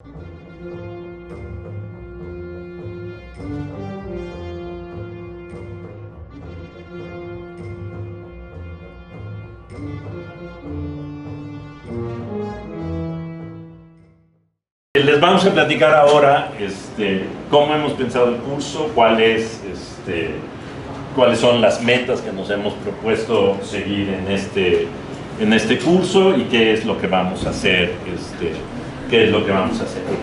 Les vamos a platicar ahora cómo hemos pensado el curso, cuáles son las metas que nos hemos propuesto seguir en este curso y qué es lo que vamos a hacer.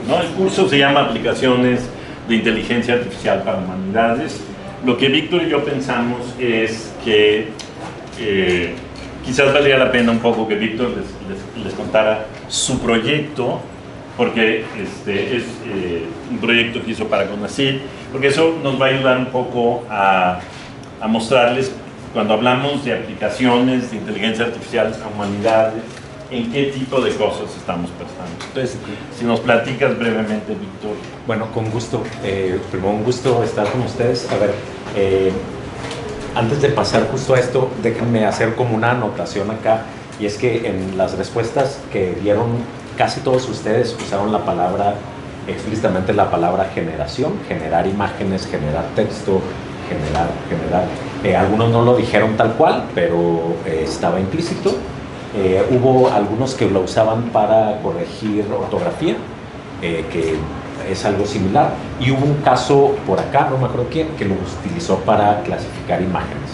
¿No? El curso se llama Aplicaciones de Inteligencia Artificial para Humanidades. Lo que Víctor y yo pensamos es que quizás valía la pena un poco que Víctor les contara su proyecto, porque es un proyecto que hizo para CONACYT, porque eso nos va a ayudar un poco a mostrarles, cuando hablamos de aplicaciones de inteligencia artificial a humanidades, en qué tipo de cosas estamos pensando. Entonces, si nos platicas brevemente, Víctor. Bueno, con gusto. Primero, un gusto estar con ustedes. A ver, antes de pasar justo a esto, déjenme hacer como una anotación acá, y es que en las respuestas que dieron, casi todos ustedes usaron explícitamente la palabra generación, generar imágenes, generar texto, generar. Algunos no lo dijeron tal cual, pero estaba implícito. Hubo algunos que lo usaban para corregir ortografía, que es algo similar, y hubo un caso por acá, no me acuerdo quién, que lo utilizó para clasificar imágenes.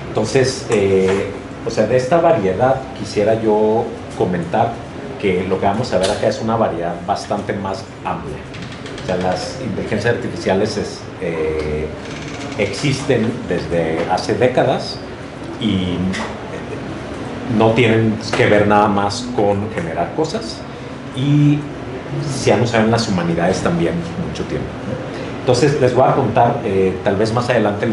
Entonces, de esta variedad quisiera yo comentar que lo que vamos a ver acá es una variedad bastante más amplia. O sea, las inteligencias artificiales existen desde hace décadas y no tienen que ver nada más con generar cosas, y se han usado en las humanidades también mucho tiempo. Entonces les voy a contar, tal vez más adelante,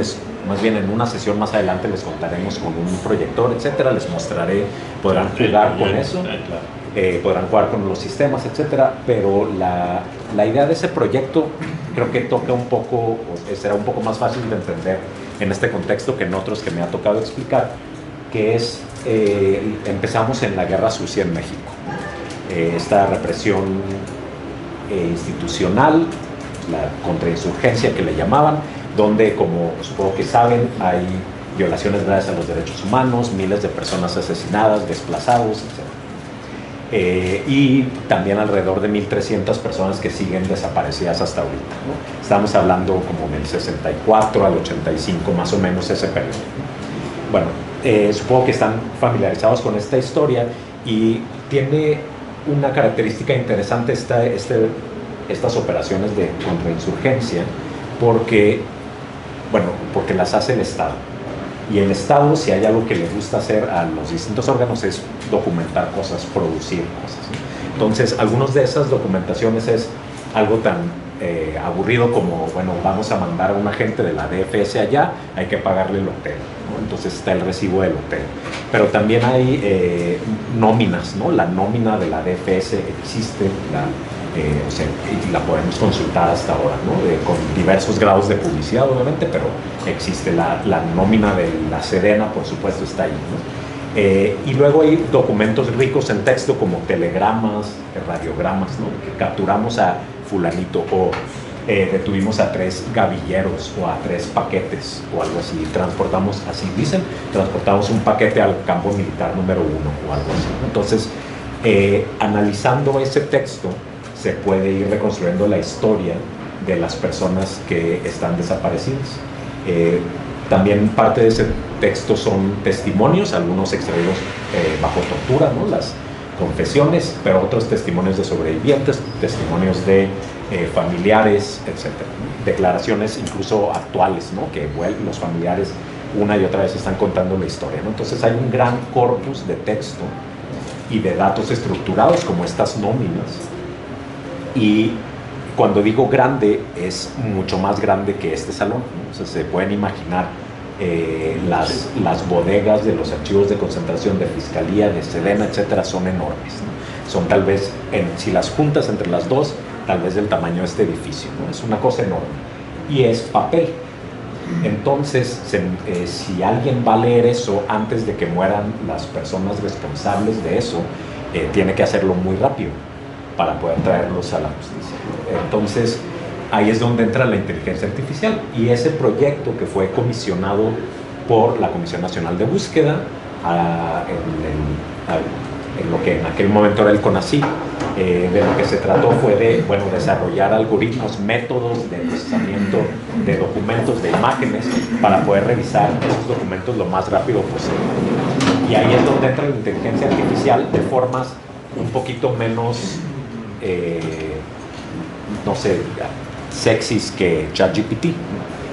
más bien en una sesión más adelante les contaremos con un proyector, etcétera, les mostraré, podrán jugar con eso. Podrán jugar con los sistemas, etcétera, pero la idea de ese proyecto creo que toca un poco, será un poco más fácil de entender en este contexto que en otros que me ha tocado explicar, que es, empezamos en la Guerra Sucia en México. Esta represión institucional, la contrainsurgencia que le llamaban, donde, como supongo que saben, hay violaciones graves a los derechos humanos, miles de personas asesinadas, desplazados, etcétera. Y también alrededor de 1.300 personas que siguen desaparecidas hasta ahorita, ¿no? Estamos hablando como del 64 al 85, más o menos ese periodo. Bueno, supongo que están familiarizados con esta historia, y tiene una característica interesante estas operaciones de contrainsurgencia, porque las hace el Estado. Y el Estado, si hay algo que le gusta hacer a los distintos órganos, es documentar cosas, producir cosas, ¿no? Entonces, algunas de esas documentaciones es algo tan aburrido como, bueno, vamos a mandar a un agente de la DFS allá, hay que pagarle el hotel, ¿no? Entonces está el recibo del hotel. Pero también hay nóminas, ¿no? La nómina de la DFS existe, y la podemos consultar hasta ahora, ¿no? Con diversos grados de publicidad, obviamente, pero existe la nómina de la Sedena, por supuesto, está ahí, ¿no? Y luego hay documentos ricos en texto como telegramas, radiogramas, ¿no? Que capturamos a fulanito, o detuvimos a 3 gavilleros o a 3 paquetes o algo así, transportamos un paquete al campo militar número 1 o algo así, ¿no? Entonces, analizando ese texto, se puede ir reconstruyendo la historia de las personas que están desaparecidas. También parte de ese texto son testimonios, algunos extraídos bajo tortura, ¿no? Las confesiones, pero otros testimonios de sobrevivientes, testimonios de familiares, etc. Declaraciones incluso actuales, ¿no? Que los familiares una y otra vez están contando la historia, ¿no? Entonces hay un gran corpus de texto y de datos estructurados como estas nóminas. Y cuando digo grande, es mucho más grande que este salón, ¿no? O sea, se pueden imaginar las bodegas de los archivos de concentración de Fiscalía, de Sedena, etcétera, son enormes, ¿no? Son tal vez, si las juntas entre las dos, tal vez del tamaño de este edificio, ¿no? Es una cosa enorme. Y es papel. Entonces, si alguien va a leer eso antes de que mueran las personas responsables de eso, tiene que hacerlo muy rápido, para poder traerlos a la justicia. Entonces, ahí es donde entra la inteligencia artificial, y ese proyecto que fue comisionado por la Comisión Nacional de Búsqueda en lo que en aquel momento era el CONACYT, de lo que se trató fue de desarrollar algoritmos, métodos de procesamiento de documentos, de imágenes, para poder revisar esos documentos lo más rápido posible. Y ahí es donde entra la inteligencia artificial de formas un poquito menos, no sé, sexys que ChatGPT,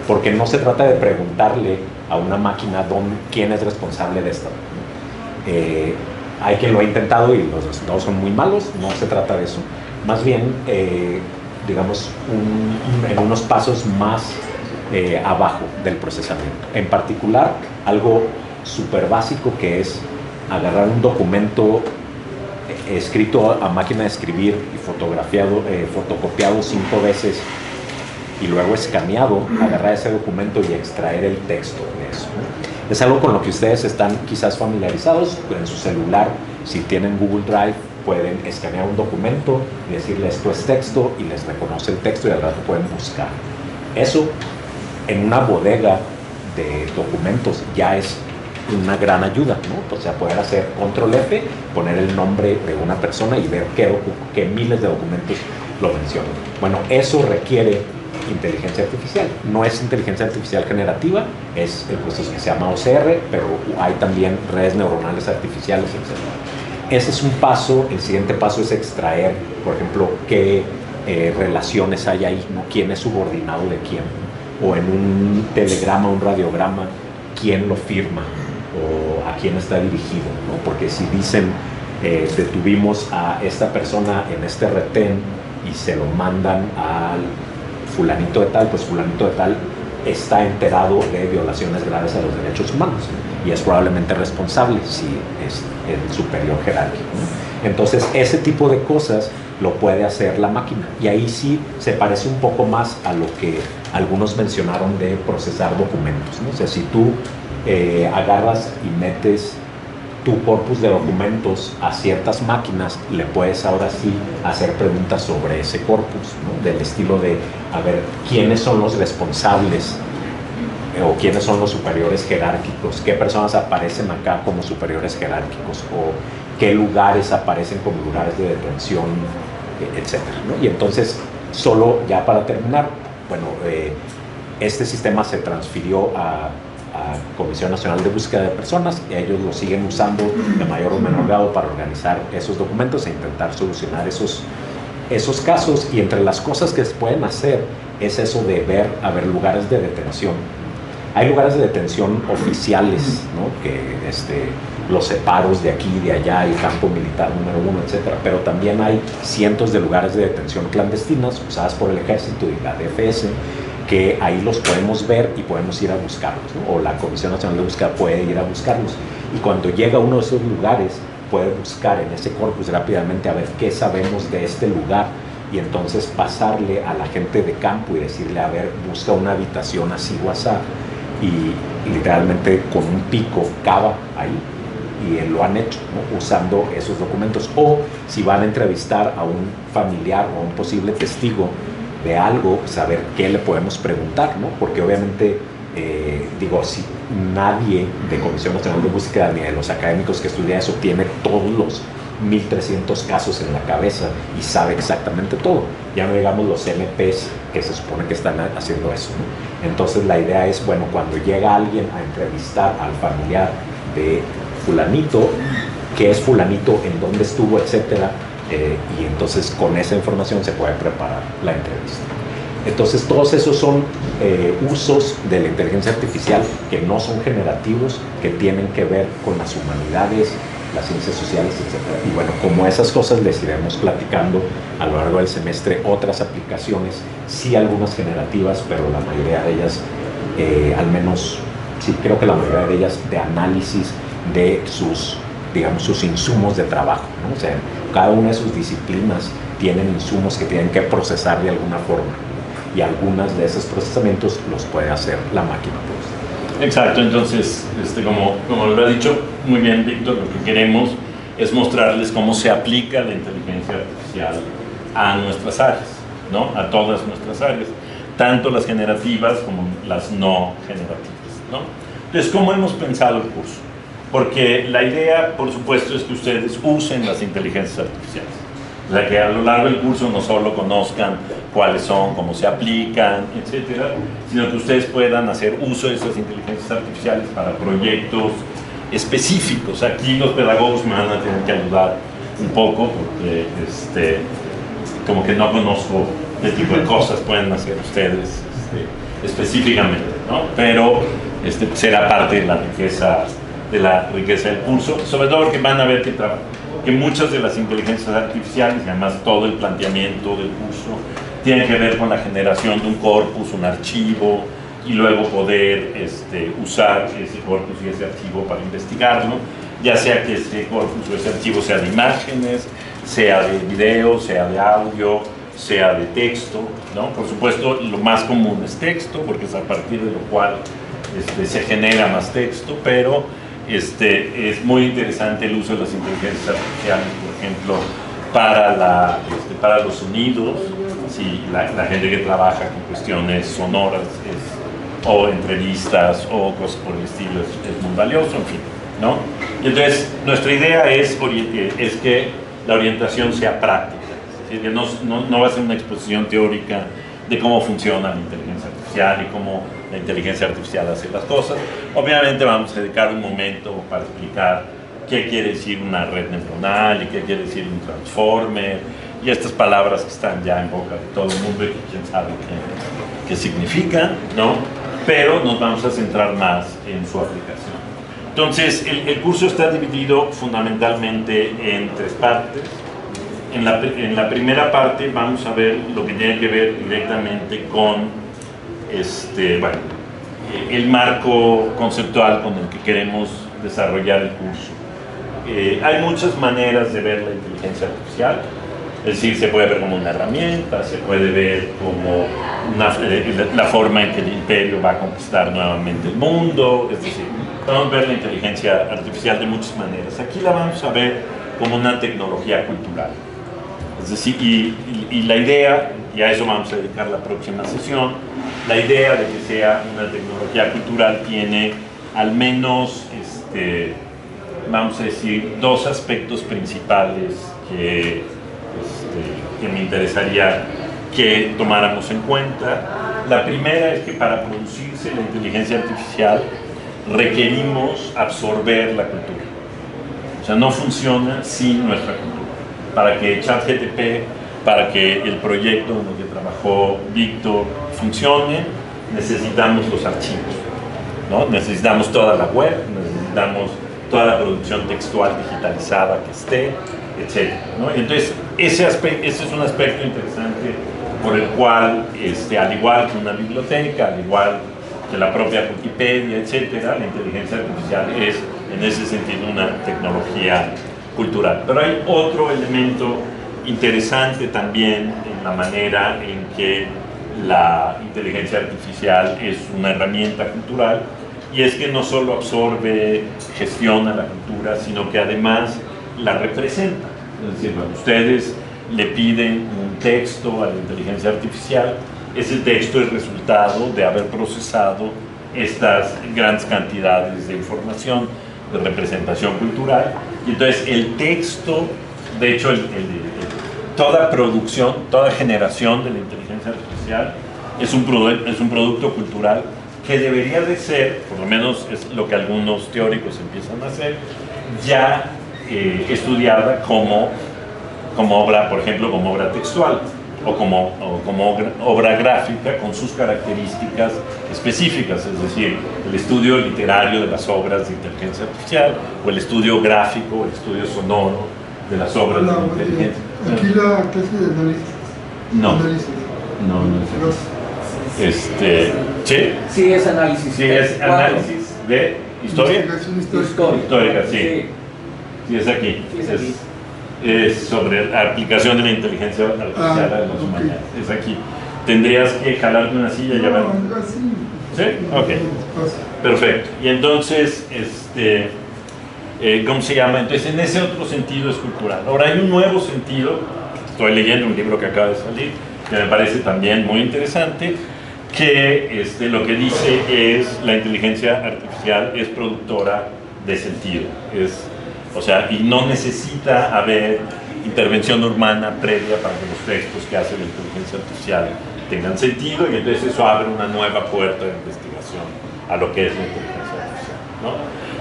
porque no se trata de preguntarle a una máquina quién es responsable de esto. Hay quien lo ha intentado y los resultados son muy malos. No se trata de eso, más bien digamos en unos pasos más abajo del procesamiento. En particular, algo súper básico, que es agarrar un documento escrito a máquina de escribir y fotocopiado 5 veces y luego escaneado, agarrar ese documento y extraer el texto de eso, ¿no? Es algo con lo que ustedes están quizás familiarizados. En su celular, si tienen Google Drive, pueden escanear un documento y decirle esto es texto, y les reconoce el texto y al rato pueden buscar. Eso en una bodega de documentos ya es una gran ayuda, ¿no? O sea, poder hacer control F, poner el nombre de una persona y ver qué miles de documentos lo mencionan. Bueno, eso requiere inteligencia artificial. No es inteligencia artificial generativa, es el proceso que se llama OCR, pero hay también redes neuronales artificiales, etc. Ese es un paso. El siguiente paso es extraer, por ejemplo, qué relaciones hay ahí, ¿no? Quién es subordinado de quién, o en un telegrama, un radiograma, quién lo firma o a quién está dirigido, ¿no? Porque si dicen detuvimos a esta persona en este retén y se lo mandan al fulanito de tal, pues fulanito de tal está enterado de violaciones graves a los derechos humanos y es probablemente responsable si es el superior jerárquico, ¿no? Entonces, ese tipo de cosas lo puede hacer la máquina, y ahí sí se parece un poco más a lo que algunos mencionaron de procesar documentos, ¿no? O sea, si tú agarras y metes tu corpus de documentos a ciertas máquinas, le puedes ahora sí hacer preguntas sobre ese corpus, ¿no? Del estilo de, a ver, ¿quiénes son los responsables o quiénes son los superiores jerárquicos? ¿Qué personas aparecen acá como superiores jerárquicos? ¿O qué lugares aparecen como lugares de detención, etcétera, ¿no? Y entonces, solo ya para terminar, este sistema se transfirió a Comisión Nacional de Búsqueda de Personas, y ellos lo siguen usando de mayor o menor grado para organizar esos documentos e intentar solucionar esos casos. Y entre las cosas que se pueden hacer es eso de ver lugares de detención. Hay lugares de detención oficiales, ¿no? Que los separos de aquí y de allá, el campo militar número 1, etcétera, pero también hay cientos de lugares de detención clandestinas usadas por el ejército y la DFS, que ahí los podemos ver y podemos ir a buscarlos, ¿no? O la Comisión Nacional de Búsqueda puede ir a buscarlos, y cuando llega a uno de esos lugares puede buscar en ese corpus rápidamente a ver qué sabemos de este lugar, y entonces pasarle a la gente de campo y decirle, a ver, busca una habitación así o asá, y literalmente con un pico cava ahí, y lo han hecho, ¿no? Usando esos documentos. O si van a entrevistar a un familiar o a un posible testigo de algo, saber qué le podemos preguntar, ¿no? Porque obviamente, si nadie de Comisión Nacional de Búsqueda ni de los académicos que estudia eso tiene todos los 1300 casos en la cabeza y sabe exactamente todo. Ya no digamos los MPs que se supone que están haciendo eso, ¿no? Entonces la idea es, cuando llega alguien a entrevistar al familiar de fulanito, qué es fulanito, en dónde estuvo, etcétera, y entonces con esa información se puede preparar la entrevista. Entonces todos esos son usos de la inteligencia artificial que no son generativos, que tienen que ver con las humanidades, las ciencias sociales, etcétera. Y como esas cosas les iremos platicando a lo largo del semestre, otras aplicaciones, sí algunas generativas, pero la mayoría de ellas, al menos, sí creo que la mayoría de ellas de análisis de sus insumos de trabajo, ¿no? O sea, cada una de sus disciplinas tienen insumos que tienen que procesar de alguna forma, y algunas de esos procesamientos los puede hacer la máquina, pues. Exacto. Entonces, como lo ha dicho muy bien Víctor, lo que queremos es mostrarles cómo se aplica la inteligencia inteligencia artificial a nuestras áreas, ¿no? A todas nuestras áreas, tanto las generativas como las no generativas, ¿no? Entonces, ¿cómo hemos pensado el curso? Porque la idea, por supuesto, es que ustedes usen las inteligencias artificiales. O sea, que a lo largo del curso no solo conozcan cuáles son, cómo se aplican, etcétera, sino que ustedes puedan hacer uso de esas inteligencias artificiales para proyectos específicos. Aquí los pedagogos me van a tener que ayudar un poco porque como que no conozco qué tipo de cosas pueden hacer ustedes específicamente, ¿no? Pero será parte de la riqueza del curso, sobre todo porque van a ver que muchas de las inteligencias artificiales, y además todo el planteamiento del curso, tienen que ver con la generación de un corpus, un archivo, y luego poder usar ese corpus y ese archivo para investigarlo, ya sea que ese corpus o ese archivo sea de imágenes, sea de video, sea de audio, sea de texto, ¿no? Por supuesto, lo más común es texto, porque es a partir de lo cual se genera más texto, pero es muy interesante el uso de las inteligencias artificiales, por ejemplo, para los sonidos, si la gente que trabaja con cuestiones sonoras o entrevistas o cosas por el estilo es muy valioso, en fin, ¿no? Y entonces, nuestra idea es que la orientación sea práctica, es decir, que no va a ser una exposición teórica de cómo funciona la inteligencia artificial y cómo la inteligencia artificial hace las cosas. Obviamente vamos a dedicar un momento para explicar qué quiere decir una red neuronal y qué quiere decir un transformer y estas palabras que están ya en boca de todo el mundo y que quién sabe qué significan, ¿no? Pero nos vamos a centrar más en su aplicación. Entonces, el curso está dividido fundamentalmente en 3 partes. En la primera parte vamos a ver lo que tiene que ver directamente con el marco conceptual con el que queremos desarrollar el curso. Hay muchas maneras de ver la inteligencia artificial, es decir, se puede ver como una herramienta, se puede ver como la forma en que el imperio va a conquistar nuevamente el mundo, es decir, podemos ver la inteligencia artificial de muchas maneras. Aquí la vamos a ver como una tecnología cultural. Es decir, y la idea, y a eso vamos a dedicar la próxima sesión, la idea de que sea una tecnología cultural tiene al menos, vamos a decir, 2 aspectos principales que me interesaría que tomáramos en cuenta. La primera es que para producirse la inteligencia artificial requerimos absorber la cultura. O sea, no funciona sin nuestra cultura. Para que ChatGPT, para que el proyecto en el que trabajó Víctor funcione, necesitamos los archivos, ¿no? Necesitamos toda la web, necesitamos toda la producción textual digitalizada que esté, etc., ¿no? Entonces, ese es un aspecto interesante por el cual, al igual que una biblioteca, al igual que la propia Wikipedia, etc., la inteligencia artificial es, en ese sentido, una tecnología cultural. Pero hay otro elemento interesante también en la manera en que la inteligencia artificial es una herramienta cultural, y es que no solo absorbe, gestiona la cultura, sino que además la representa. Es decir, cuando ustedes le piden un texto a la inteligencia artificial, ese texto es resultado de haber procesado estas grandes cantidades de información, de representación cultural, y entonces el texto, de hecho, toda producción, toda generación de la inteligencia artificial es un producto cultural que debería de ser, por lo menos es lo que algunos teóricos empiezan a hacer, ya estudiada como obra, por ejemplo, como obra textual o como obra gráfica con sus características específicas, es decir, el estudio literario de las obras de inteligencia artificial o el estudio gráfico, el estudio sonoro de las obras de inteligencia. Aquí la clase de análisis. No. Análisis. No es. ¿Sí? Sí, es análisis. Sí, es análisis de historia. Investigación histórica. Histórica, sí. Sí, es aquí. Sí, es aquí. Es sobre la aplicación de la inteligencia artificial a los humanos. Es aquí. Tendrías que jalarte una silla y llevar. Así. ¿Sí? Ok. Perfecto. Y entonces, ¿cómo se llama? Entonces, en ese otro sentido es cultural. Ahora, hay un nuevo sentido, estoy leyendo un libro que acaba de salir, que me parece también muy interesante, que lo que dice es la inteligencia artificial es productora de sentido. O sea, y no necesita haber intervención humana previa para que los textos que hace la inteligencia artificial tengan sentido, y entonces eso abre una nueva puerta de investigación a lo que es la inteligencia artificial, ¿no?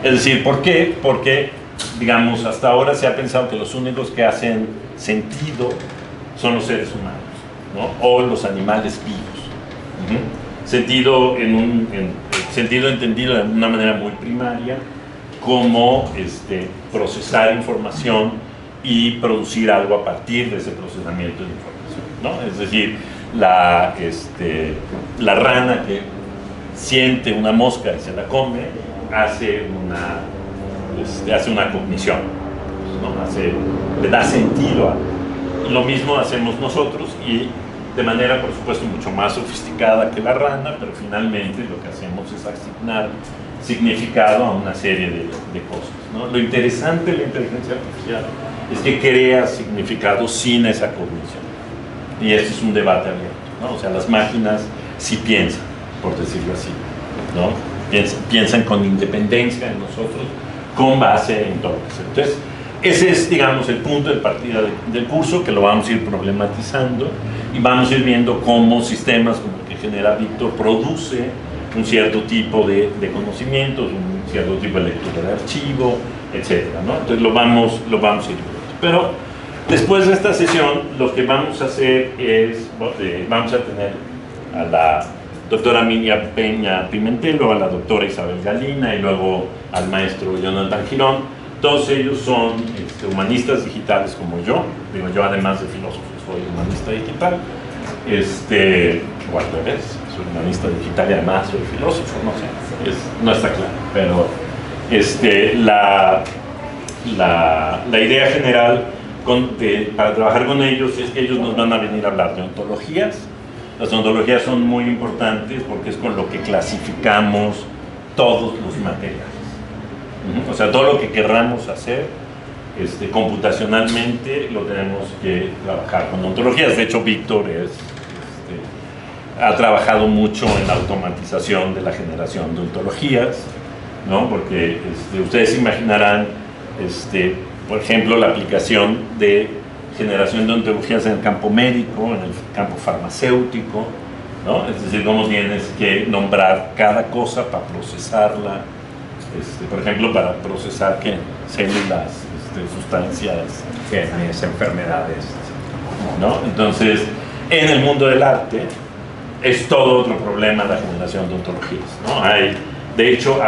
Es decir, ¿por qué? Porque, digamos, hasta ahora se ha pensado que los únicos que hacen sentido son los seres humanos, ¿no? O los animales vivos. Sentido, sentido entendido de una manera muy primaria, como procesar información y producir algo a partir de ese procesamiento de información, ¿no? Es decir, la rana que siente una mosca y se la come hace una cognición, ¿no? Le da sentido a. Lo mismo hacemos nosotros, y de manera, por supuesto, mucho más sofisticada que la rana, pero finalmente lo que hacemos es asignar significado a una serie de cosas, ¿no? Lo interesante de la inteligencia artificial es que crea significado sin esa cognición, y este es un debate abierto, ¿no? O sea, las máquinas sí piensan, por decirlo así, ¿no? Piensan con independencia de nosotros, con base en todo lo que sea. Entonces, ese es, digamos, el punto de partida del curso, que lo vamos a ir problematizando, y vamos a ir viendo cómo sistemas como el que genera Víctor produce un cierto tipo de conocimientos, un cierto tipo de lectura de archivo, etcétera, ¿no? Entonces lo vamos a ir viendo. Pero después de esta sesión, lo que vamos a hacer es, vamos a tener a la doctora Minia Peña Pimentel, a la doctora Isabel Galina, y luego al maestro Jonathan Girón. Todos ellos son humanistas digitales como yo. Digo, yo además de filósofo soy humanista digital, o al revés, soy humanista digital y además soy filósofo, no sé, no está claro, pero la idea general para trabajar con ellos es que ellos nos van a venir a hablar de ontologías. Las ontologías son muy importantes porque es con lo que clasificamos todos los materiales. O sea, todo lo que querramos hacer computacionalmente lo tenemos que trabajar con ontologías. De hecho, Víctor ha trabajado mucho en la automatización de la generación de ontologías, ¿no? Porque ustedes imaginarán, por ejemplo, la aplicación de generación de ontologías en el campo médico, en el campo farmacéutico, ¿no? Es decir, cómo tienes que nombrar cada cosa para procesarla. Por ejemplo, para procesar células, sustancias, genes, enfermedades, ¿no? Entonces, en el mundo del arte es todo otro problema la generación de ontologías, ¿no? De hecho,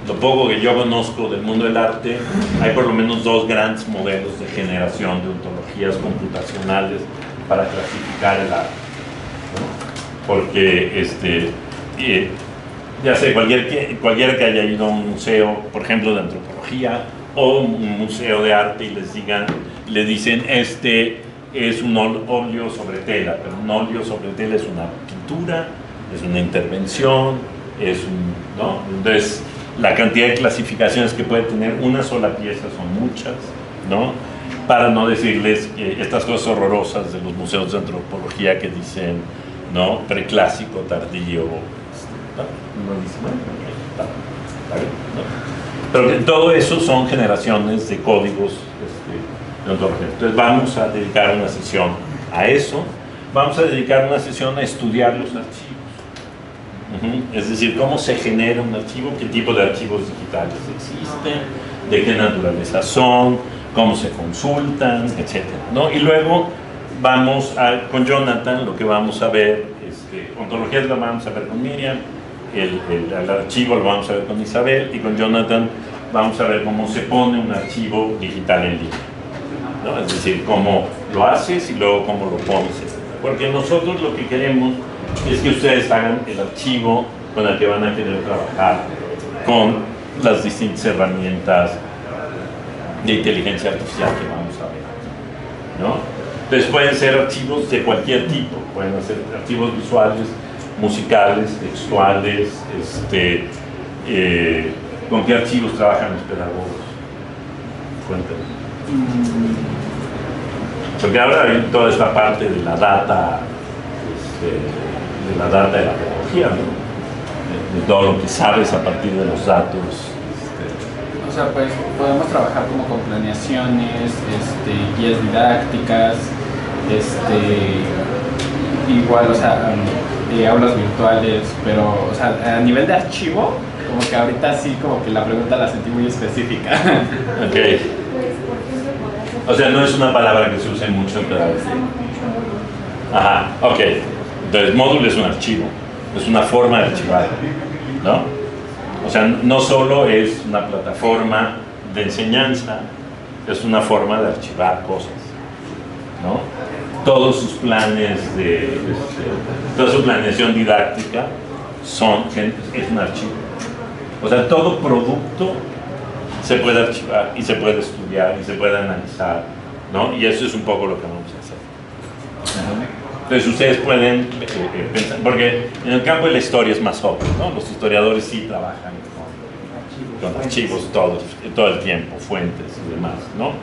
lo poco que yo conozco del mundo del arte, hay por lo menos 2 grandes modelos de generación de ontologías computacionales para clasificar el arte, ¿no? Porque ya sé, cualquiera que haya ido a un museo, por ejemplo, de antropología, o un museo de arte, y le dicen, es un óleo sobre tela, pero un óleo sobre tela es una pintura, es una intervención, ¿no? Entonces, la cantidad de clasificaciones que puede tener una sola pieza son muchas, ¿no? Para no decirles estas cosas horrorosas de los museos de antropología que dicen, ¿no? Preclásico, tardío, pero todo eso son generaciones de códigos de ontología. Entonces vamos a dedicar una sesión a eso. Vamos a dedicar una sesión a estudiar los archivos. Es decir, cómo se genera un archivo, qué tipo de archivos digitales existen, de qué naturaleza son, cómo se consultan, etc., ¿no? Y luego con Jonathan, lo que vamos a ver, ontologías lo vamos a ver con Miriam, el archivo lo vamos a ver con Isabel, y con Jonathan vamos a ver cómo se pone un archivo digital en línea, ¿no? Es decir, cómo lo haces y luego cómo lo pones. Porque nosotros lo que queremos es que ustedes hagan el archivo con el que van a querer trabajar con las distintas herramientas de inteligencia artificial que vamos a ver, ¿no? Entonces pueden ser archivos de cualquier tipo, pueden ser archivos visuales, musicales, textuales, ¿Con qué archivos trabajan los pedagogos? Cuéntanos. Porque ahora hay toda esta parte de la data, de la pedagogía, ¿no? De todo lo que sabes a partir de los datos. O sea, pues podemos trabajar como con planeaciones, guías didácticas, igual, o sea, aulas virtuales, pero, o sea, a nivel de archivo, como que ahorita sí, como que la pregunta la sentí muy específica. Ok. O sea, no es una palabra que se use mucho en pedagogía. Ajá, ok. Entonces, módulo es un archivo, es una forma de archivar, ¿no? O sea, no solo es una plataforma de enseñanza, es una forma de archivar cosas, ¿no? Todos sus planes toda su planeación didáctica es un archivo. O sea, todo producto se puede archivar y se puede estudiar y se puede analizar, ¿no? Y eso es un poco lo que vamos a hacer. Entonces ustedes pueden pensar, porque en el campo de la historia es más obvio, ¿no? Los historiadores sí trabajan con archivos todo el tiempo, fuentes y demás, ¿no?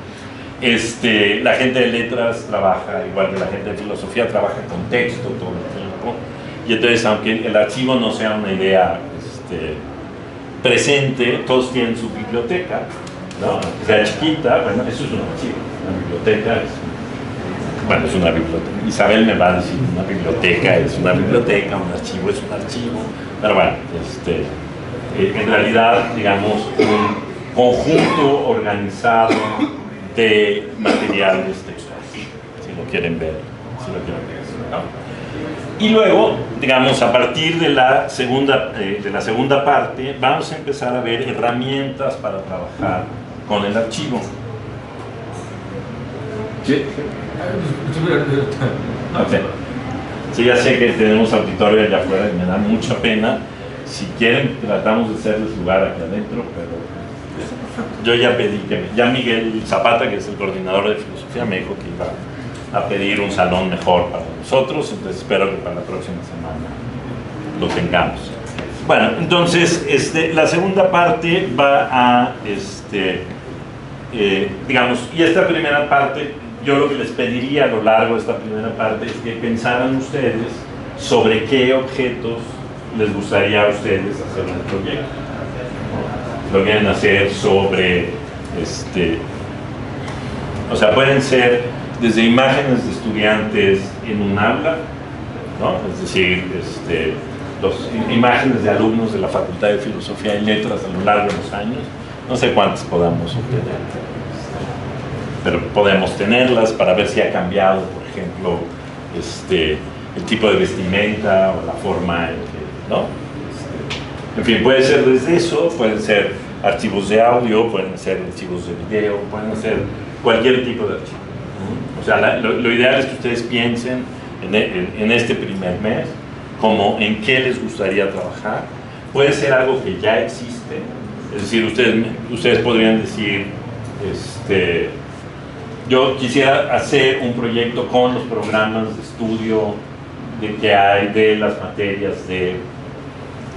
La gente de letras trabaja, igual que la gente de filosofía, trabaja con texto todo el tiempo. Y entonces, aunque el archivo no sea una idea presente, todos tienen su biblioteca, ¿no? Aunque sea chiquita, bueno, eso es un archivo. Una biblioteca es una biblioteca. Isabel me va a decir, una biblioteca es una biblioteca, un archivo es un archivo. Pero bueno, en realidad, digamos, un conjunto organizado de materiales textuales, si lo quieren ver, ¿no? Y luego, digamos, a partir de la segunda parte, vamos a empezar a ver herramientas para trabajar con el archivo. ¿Sí? Okay. Sí, ya sé que tenemos auditorio allá afuera y me da mucha pena. Si quieren, tratamos de hacerles lugar aquí adentro, pero yo ya pedí ya Miguel Zapata, que es el coordinador de filosofía, me dijo que iba a pedir un salón mejor para nosotros, entonces espero que para la próxima semana lo tengamos. Bueno, entonces la segunda parte va a, digamos, y esta primera parte, yo lo que les pediría a lo largo de esta primera parte es que pensaran ustedes sobre qué objetos les gustaría a ustedes hacer un proyecto. Lo quieren hacer sobre, o sea, pueden ser desde imágenes de estudiantes en un aula, ¿no? Es decir, imágenes de alumnos de la Facultad de Filosofía y Letras a lo largo de los años, no sé cuántas podamos obtener, pero podemos tenerlas para ver si ha cambiado, por ejemplo, el tipo de vestimenta o la forma en que, ¿no? En fin, puede ser desde eso, pueden ser archivos de audio, pueden ser archivos de video, pueden ser cualquier tipo de archivo. O sea, lo ideal es que ustedes piensen en este primer mes como en qué les gustaría trabajar. Puede ser algo que ya existe, es decir, ustedes podrían decir, yo quisiera hacer un proyecto con los programas de estudio que hay de las materias de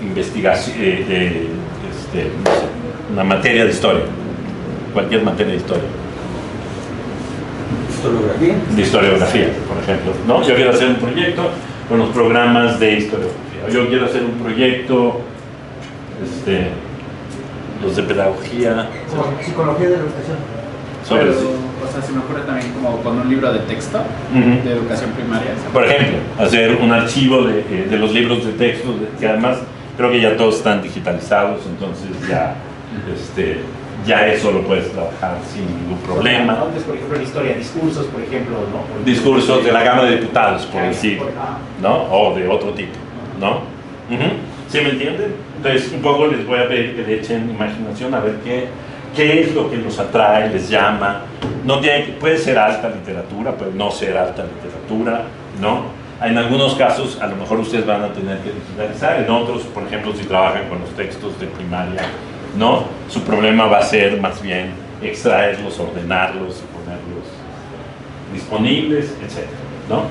investigación, no sé, una materia de historia, cualquier materia de historia. ¿Historiografía? De historiografía, por ejemplo, ¿no? Yo quiero hacer un proyecto con los programas de historiografía. Yo quiero hacer un proyecto, los de pedagogía. Psicología de la educación. Sobre Pero, o sea, se me ocurre también como con un libro de texto de educación primaria. Por ejemplo, hacer un archivo de los libros de texto, que además creo que ya todos están digitalizados, entonces ya eso lo puedes trabajar sin ningún problema. Entonces, por ejemplo, en historia, discursos, por ejemplo, ¿no? Discursos de la Cámara de Diputados, por decir, ¿no? O de otro tipo, ¿no? ¿Sí me entienden? Entonces, un poco les voy a pedir que le echen imaginación a ver qué es lo que los atrae, les llama. Puede ser alta literatura, puede no ser alta literatura, ¿no? En algunos casos, a lo mejor ustedes van a tener que digitalizar, en otros, por ejemplo, si trabajan con los textos de primaria, ¿no? Su problema va a ser más bien extraerlos, ordenarlos, ponerlos disponibles, etc., ¿no?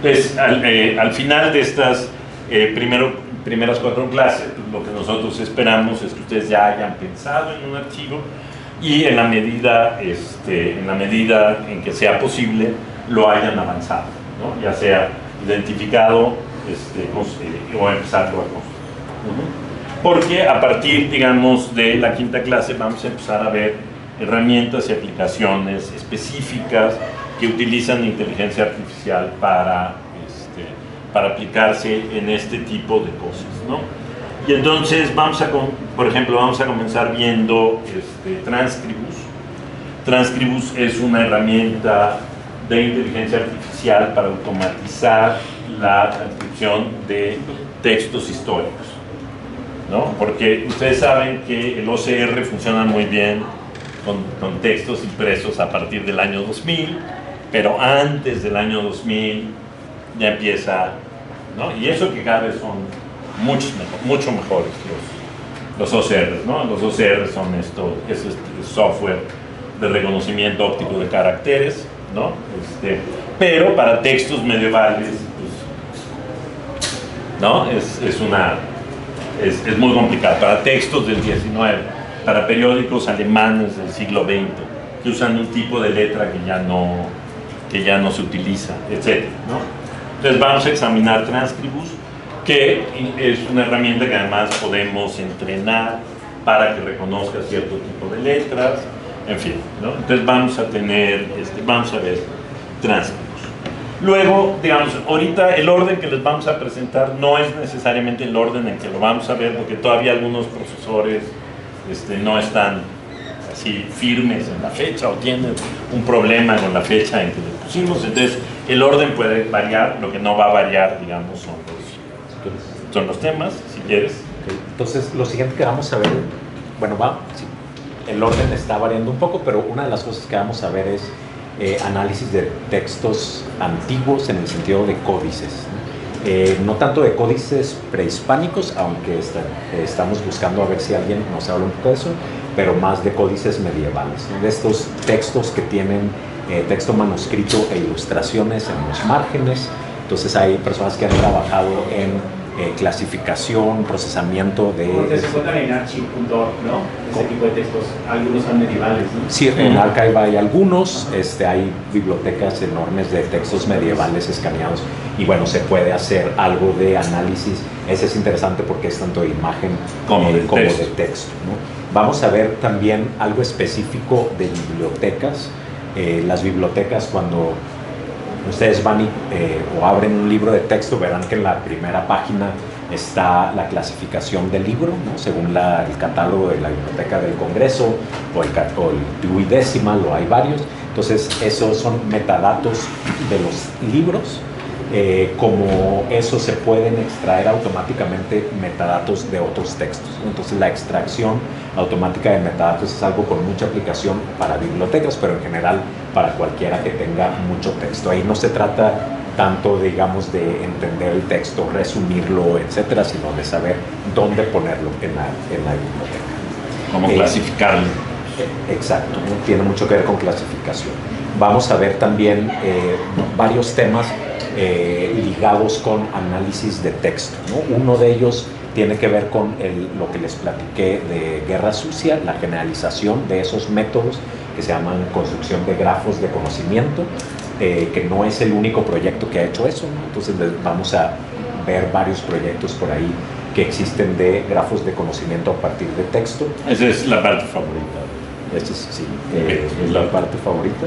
Entonces, al final de estas, primero primeras 4 clases, pues, lo que nosotros esperamos es que ustedes ya hayan pensado en un archivo y en la medida en que sea posible lo hayan avanzado, ¿no? Ya sea identificado o empezarlo a construir. Porque a partir, digamos, de la 5ª clase vamos a empezar a ver herramientas y aplicaciones específicas que utilizan inteligencia artificial para aplicarse en este tipo de cosas, ¿no? Y entonces por ejemplo, vamos a comenzar viendo Transcribus. Transcribus es una herramienta de inteligencia artificial para automatizar la transcripción de textos históricos, ¿no? Porque ustedes saben que el OCR funciona muy bien con textos impresos a partir del año 2000, pero antes del año 2000 ya empieza, ¿no? Y eso que cada vez son mucho mejores los OCR, ¿no? Los OCR son es software de reconocimiento óptico de caracteres, ¿no? Pero para textos medievales, pues, ¿no? Es muy complicado. Para textos del 19, para periódicos alemanes del siglo XX, que usan un tipo de letra que ya no se utiliza, etc., ¿no? Entonces vamos a examinar Transcribus, que es una herramienta que además podemos entrenar para que reconozca cierto tipo de letras, en fin, ¿no? Entonces vamos a ver Transcribus. Luego, digamos, ahorita el orden que les vamos a presentar no es necesariamente el orden en que lo vamos a ver, porque todavía algunos profesores no están así firmes en la fecha o tienen un problema con la fecha en que le pusimos. Entonces el orden puede variar, lo que no va a variar, digamos, son los temas, si quieres. Entonces lo siguiente que vamos a ver, bueno, sí, el orden está variando un poco, pero una de las cosas que vamos a ver es análisis de textos antiguos en el sentido de códices, ¿no? No tanto de códices prehispánicos, aunque estamos buscando a ver si alguien nos habla un poco de eso, pero más de códices medievales, ¿no? De estos textos que tienen texto manuscrito e ilustraciones en los márgenes. Entonces hay personas que han trabajado en clasificación, procesamiento de... Porque se encuentran en archive.org, ¿no? Ese tipo de textos, algunos son medievales, ¿no? Sí, en Archive hay algunos, hay bibliotecas enormes de textos medievales escaneados y bueno, se puede hacer algo de análisis. Ese es interesante porque es tanto de imagen como de texto, ¿no? Vamos a ver también algo específico de bibliotecas. Las bibliotecas, cuando ustedes van o abren un libro de texto, verán que en la primera página está la clasificación del libro, ¿no? Según el catálogo de la Biblioteca del Congreso o el Dewey Decimal, o hay varios. Entonces esos son metadatos de los libros. Como eso se pueden extraer automáticamente metadatos de otros textos, ¿no? Entonces la extracción automática de metadatos es algo con mucha aplicación para bibliotecas, pero en general para cualquiera que tenga mucho texto. Ahí no se trata tanto, digamos, de entender el texto, resumirlo, etcétera, sino de saber dónde ponerlo en la biblioteca. Cómo clasificarlo. Exacto, ¿no? Tiene mucho que ver con clasificación. Vamos a ver también varios temas ligados con análisis de texto, ¿no? Uno de ellos tiene que ver con lo que les platiqué de Guerra Sucia, la generalización de esos métodos que se llaman construcción de grafos de conocimiento, que no es el único proyecto que ha hecho eso, ¿no? Entonces vamos a ver varios proyectos por ahí que existen de grafos de conocimiento a partir de texto. Esa es la parte favorita. Sí, es la parte favorita.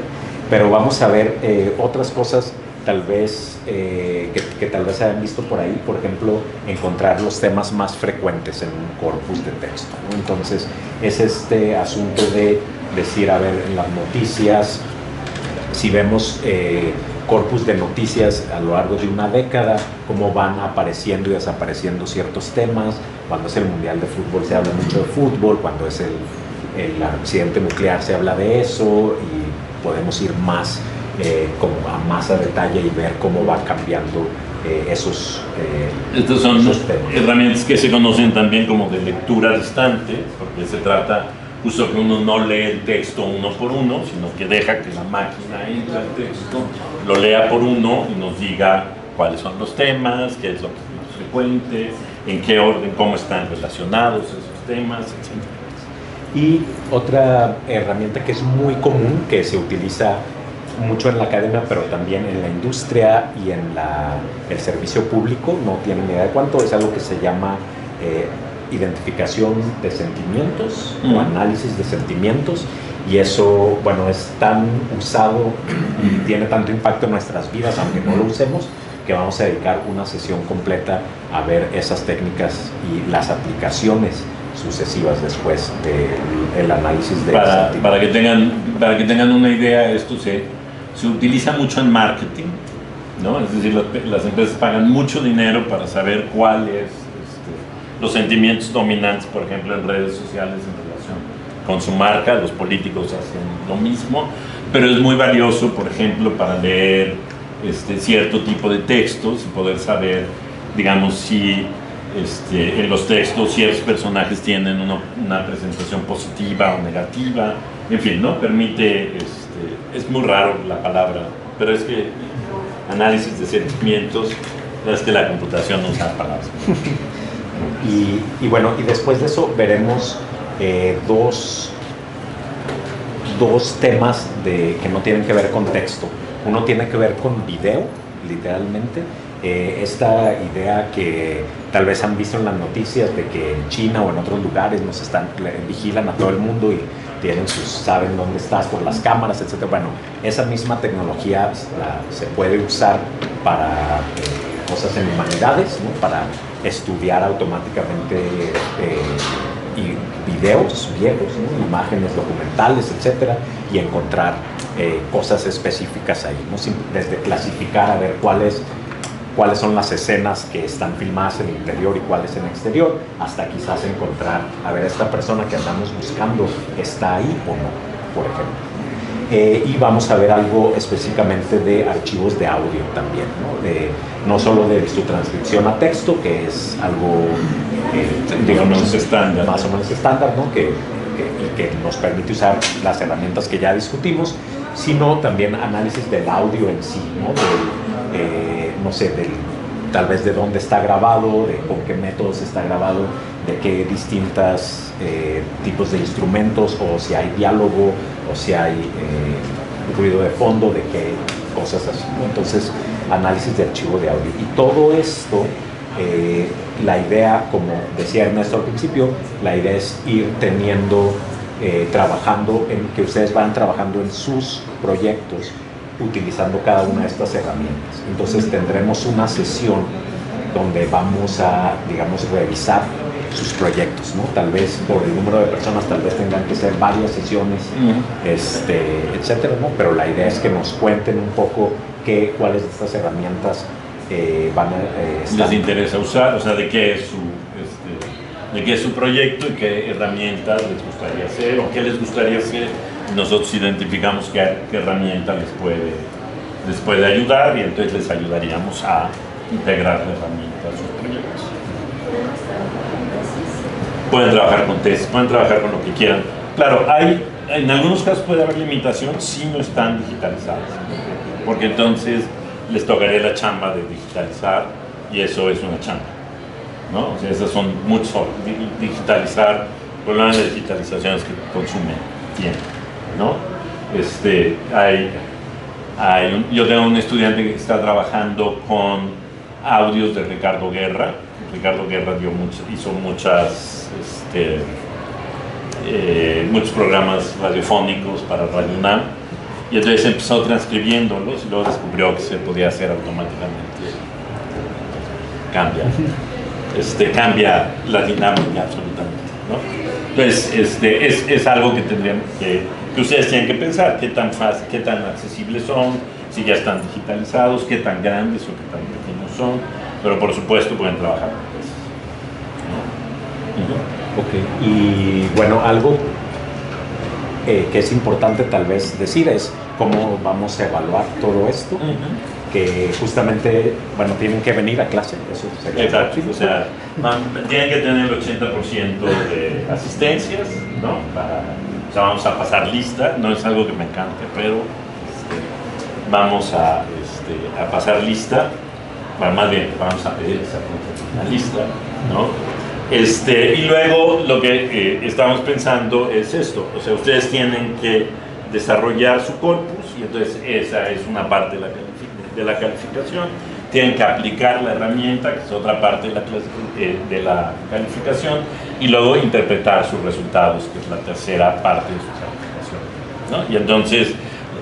Pero vamos a ver otras cosas tal vez que tal vez hayan visto por ahí, por ejemplo, encontrar los temas más frecuentes en un corpus de texto, ¿no? Entonces es este asunto de decir, a ver, en las noticias, si vemos corpus de noticias a lo largo de una década, cómo van apareciendo y desapareciendo ciertos temas. Cuando es el Mundial de Fútbol se habla mucho de fútbol, cuando es el accidente nuclear se habla de eso, y podemos ir más como más a detalle y ver cómo va cambiando esos Estas son temas. herramientas que se conocen también como de lectura distante, porque se trata justo que uno no lee el texto uno por uno, sino que deja que la máquina entre el texto, lo lea por uno y nos diga cuáles son los temas, qué es lo que es frecuente, en qué orden, cómo están relacionados esos temas, etc. Y otra herramienta que es muy común, que se utiliza mucho en la academia, pero también en la industria y en el servicio público, no tienen ni idea de cuánto, es algo que se llama identificación de sentimientos o análisis de sentimientos, y eso, bueno, es tan usado y tiene tanto impacto en nuestras vidas, aunque no lo usemos, que vamos a dedicar una sesión completa a ver esas técnicas y las aplicaciones sucesivas después del análisis de para que tengan una idea, esto se utiliza mucho en marketing, ¿no? Es decir, las empresas pagan mucho dinero para saber cuáles los sentimientos dominantes, por ejemplo, en redes sociales en relación con su marca. Los políticos hacen lo mismo, pero es muy valioso, por ejemplo, para leer cierto tipo de textos y poder saber, digamos, si en los textos ciertos personajes tienen una presentación positiva o negativa, en fin, ¿no? Permite, es muy raro la palabra, pero es que análisis de sentimientos, es que la computación no usa palabras. Y bueno, y después de eso veremos dos temas que no tienen que ver con texto. Uno tiene que ver con video, literalmente. Esta idea que tal vez han visto en las noticias de que en China o en otros lugares vigilan a todo el mundo y saben dónde estás por las cámaras, etc. Bueno, esa misma tecnología se puede usar para cosas en humanidades, ¿no? Para estudiar automáticamente videos viejos, ¿no? Imágenes documentales, etcétera, y encontrar cosas específicas ahí, ¿no? Desde clasificar a ver cuáles son las escenas que están filmadas en el interior y cuáles en el exterior, hasta quizás encontrar, a ver, esta persona que andamos buscando está ahí o no, por ejemplo. Y vamos a ver algo específicamente de archivos de audio también, ¿no? No solo de su transcripción a texto, que es algo, digamos, estándar, más o menos estándar, ¿no? que nos permite usar las herramientas que ya discutimos, sino también análisis del audio en sí, ¿no? No sé, tal vez de dónde está grabado, de con qué métodos está grabado, de qué distintos tipos de instrumentos, o si hay diálogo, o si hay ruido de fondo, de qué cosas así, ¿no? Entonces, análisis de archivo de audio. Y todo esto, la idea, como decía Ernesto al principio, la idea es ir trabajando, que ustedes van trabajando en sus proyectos, utilizando cada una de estas herramientas. Entonces tendremos una sesión donde vamos a, digamos, revisar sus proyectos, ¿no? Tal vez por el número de personas, tal vez tengan que ser varias sesiones, etcétera, ¿no? Pero la idea es que nos cuenten un poco cuáles de estas herramientas van a estar. Les interesa usar, o sea, de qué es su proyecto y qué herramientas les gustaría hacer o qué les gustaría hacer. Nosotros identificamos qué herramienta les puede ayudar, y entonces les ayudaríamos a integrar la herramienta a sus proyectos. Pueden trabajar con tesis, pueden trabajar con lo que quieran. Claro, en algunos casos puede haber limitación si no están digitalizadas, porque entonces les tocaría la chamba de digitalizar, y eso es una chamba, ¿no? O sea, esas son muchos. Digitalizar, el problema de digitalización es que consume tiempo, ¿no? Yo tengo un estudiante que está trabajando con audios de Ricardo Guerra. Ricardo Guerra hizo muchos programas radiofónicos para Radio UNAM, y entonces empezó transcribiéndolos y luego descubrió que se podía hacer automáticamente. Cambia la dinámica absolutamente, ¿no? Entonces es algo que tendrían que ustedes tienen que pensar: qué tan fácil, qué tan accesibles son, si ya están digitalizados, qué tan grandes o qué tan pequeños son, pero por supuesto pueden trabajar con eso, ¿no? Ok, y bueno, algo que es importante tal vez decir es cómo vamos a evaluar todo esto, que justamente, bueno, tienen que venir a clase, eso sería. Exacto, o sea, tienen que tener el 80% de asistencias, ¿no? O sea, vamos a pasar lista, no es algo que me encante, pero vamos a pasar lista, bueno, más bien, vamos a pedir esa una lista, ¿no? Y luego lo que estamos pensando es esto, o sea, ustedes tienen que desarrollar su corpus y entonces esa es una parte de la calificación, tienen que aplicar la herramienta, que es otra parte de la calificación, y luego interpretar sus resultados, que es la tercera parte de su calificación, ¿no? Y entonces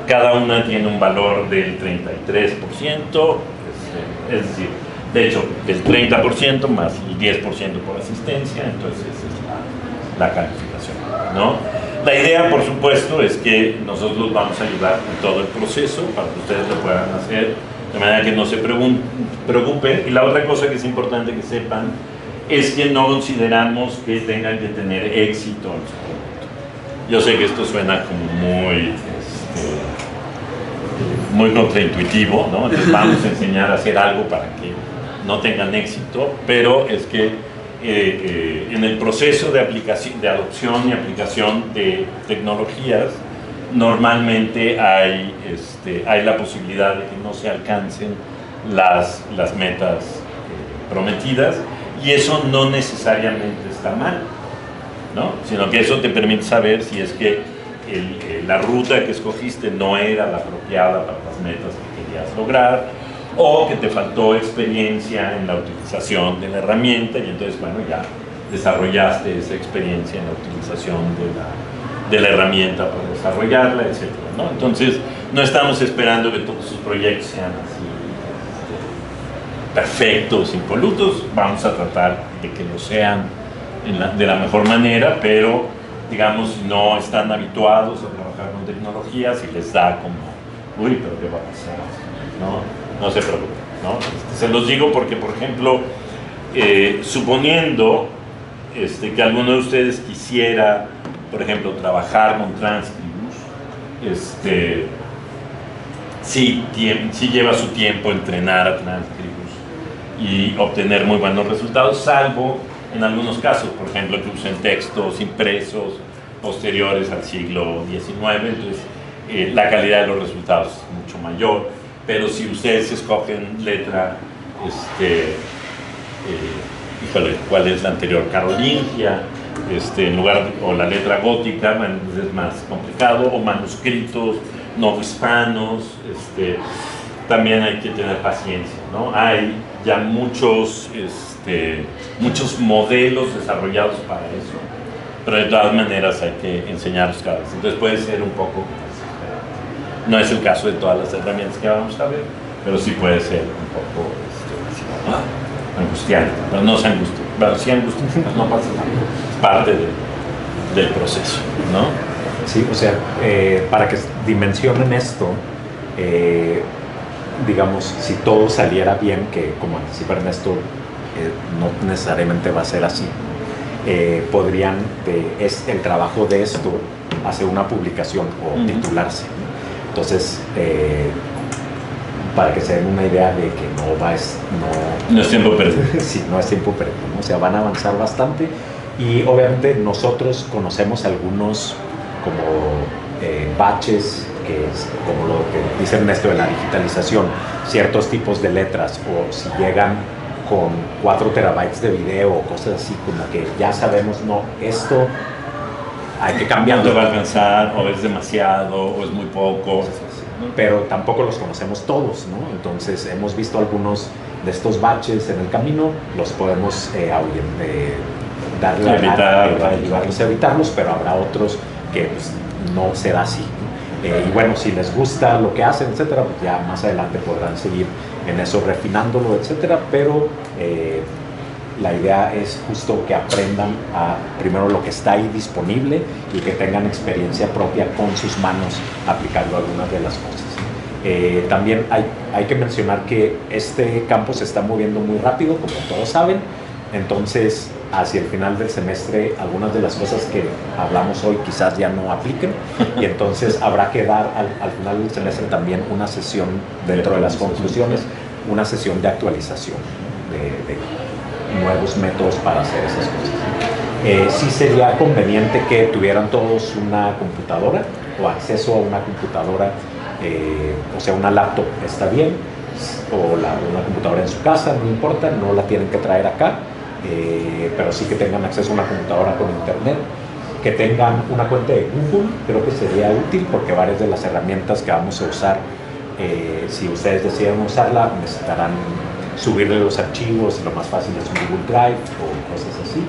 cada una tiene un valor del 33%, es decir, de hecho, el 30% más el 10% por asistencia, entonces esa es la calificación, ¿no? La idea, por supuesto, es que nosotros los vamos a ayudar en todo el proceso para que ustedes lo puedan hacer de manera que no se preocupen. Y la otra cosa que es importante que sepan es que no consideramos que tengan que tener éxito en su producto. Yo sé que esto suena como muy contraintuitivo, ¿no? Entonces vamos a enseñar a hacer algo para que no tengan éxito, pero es que en el proceso de adopción y aplicación de tecnologías, normalmente hay la posibilidad de que no se alcancen las metas prometidas, y eso no necesariamente está mal, ¿no? Sino que eso te permite saber si es que la ruta que escogiste no era la apropiada para las metas que querías lograr, o que te faltó experiencia en la utilización de la herramienta, y entonces, bueno, ya desarrollaste esa experiencia en la utilización de la herramienta para desarrollarla, etc., ¿no? Entonces, no estamos esperando que todos sus proyectos sean así perfectos, impolutos. Vamos a tratar de que lo sean de la mejor manera, pero, digamos, si no están habituados a trabajar con tecnologías y les da como, uy, pero ¿qué va a pasar? No se preocupen, ¿no? Se los digo porque, por ejemplo, suponiendo que alguno de ustedes quisiera, por ejemplo, trabajar con Transcribus, sí lleva su tiempo entrenar a Transcribus y obtener muy buenos resultados, salvo en algunos casos, por ejemplo, que usen textos impresos posteriores al siglo XIX, entonces la calidad de los resultados es mucho mayor. Pero si ustedes escogen letra, híjole, ¿cuál es la anterior? Carolingia, en lugar o la letra gótica, es más complicado, o manuscritos no hispanos, también hay que tener paciencia, ¿no? Hay ya muchos modelos desarrollados para eso, pero de todas maneras hay que enseñarlos cada vez. Entonces puede ser un poco desesperante. No es el caso de todas las herramientas que vamos a ver, pero sí puede ser un poco angustiante, pero no se angustien. Pero si angustian, pues no pasa nada, es parte del proceso, ¿no? Sí, o sea, para que dimensionen esto, digamos, si todo saliera bien, que como anticipa Ernesto, no necesariamente va a ser así, podrían, el trabajo de esto, hacer una publicación o titularse. Entonces, para que se den una idea de que no es tiempo perdido. Sí, no es tiempo perdido, ¿no? O sea, van a avanzar bastante, y obviamente nosotros conocemos algunos como baches, que es como lo que dice Ernesto de la digitalización, ciertos tipos de letras, o si llegan con 4 terabytes de video o cosas así, como que ya sabemos, no, esto hay que cambiarlo. No te va a alcanzar, o es demasiado, o es muy poco. Pero tampoco los conocemos todos, ¿no? Entonces hemos visto algunos de estos baches en el camino, los podemos darle ayudarlos a evitarlos, pero habrá otros que pues, no será así. Y bueno, si les gusta lo que hacen, etcétera, pues ya más adelante podrán seguir en eso, refinándolo, etcétera, pero la idea es justo que aprendan primero lo que está ahí disponible, y que tengan experiencia propia con sus manos aplicando algunas de las cosas. También hay que mencionar que este campo se está moviendo muy rápido, como todos saben. Entonces, hacia el final del semestre, algunas de las cosas que hablamos hoy quizás ya no apliquen, y entonces habrá que dar al final del semestre también una sesión, dentro de las conclusiones, una sesión de actualización, de nuevos métodos para hacer esas cosas. Sí sería conveniente que tuvieran todos una computadora o acceso a una computadora, o sea, una laptop está bien, o una computadora en su casa, no importa, no la tienen que traer acá, pero sí que tengan acceso a una computadora con internet, que tengan una cuenta de Google, creo que sería útil porque varias de las herramientas que vamos a usar, si ustedes deciden usarla, necesitarán subirle los archivos, lo más fácil es un Google Drive o cosas así.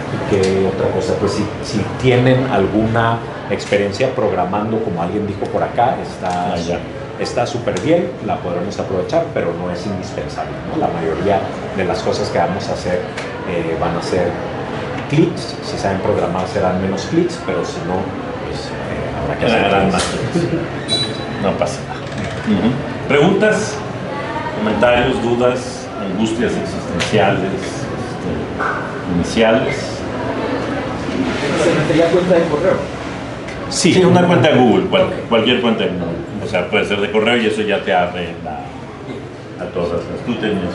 ¿Y qué otra cosa? Pues si tienen alguna experiencia programando, como alguien dijo por acá, está súper bien, la podremos aprovechar, pero no es indispensable, ¿no? La mayoría de las cosas que vamos a hacer van a ser clics. Si saben programar serán menos clics, pero si no, pues habrá que hacer más. No pasa nada. ¿Preguntas, comentarios, dudas, angustias existenciales, iniciales? ¿Se metería cuenta de correo? Sí, una cuenta de Google, cualquier cuenta de Google. O sea, puede ser de correo y eso ya te abre a todas las. ¿Tú tenías?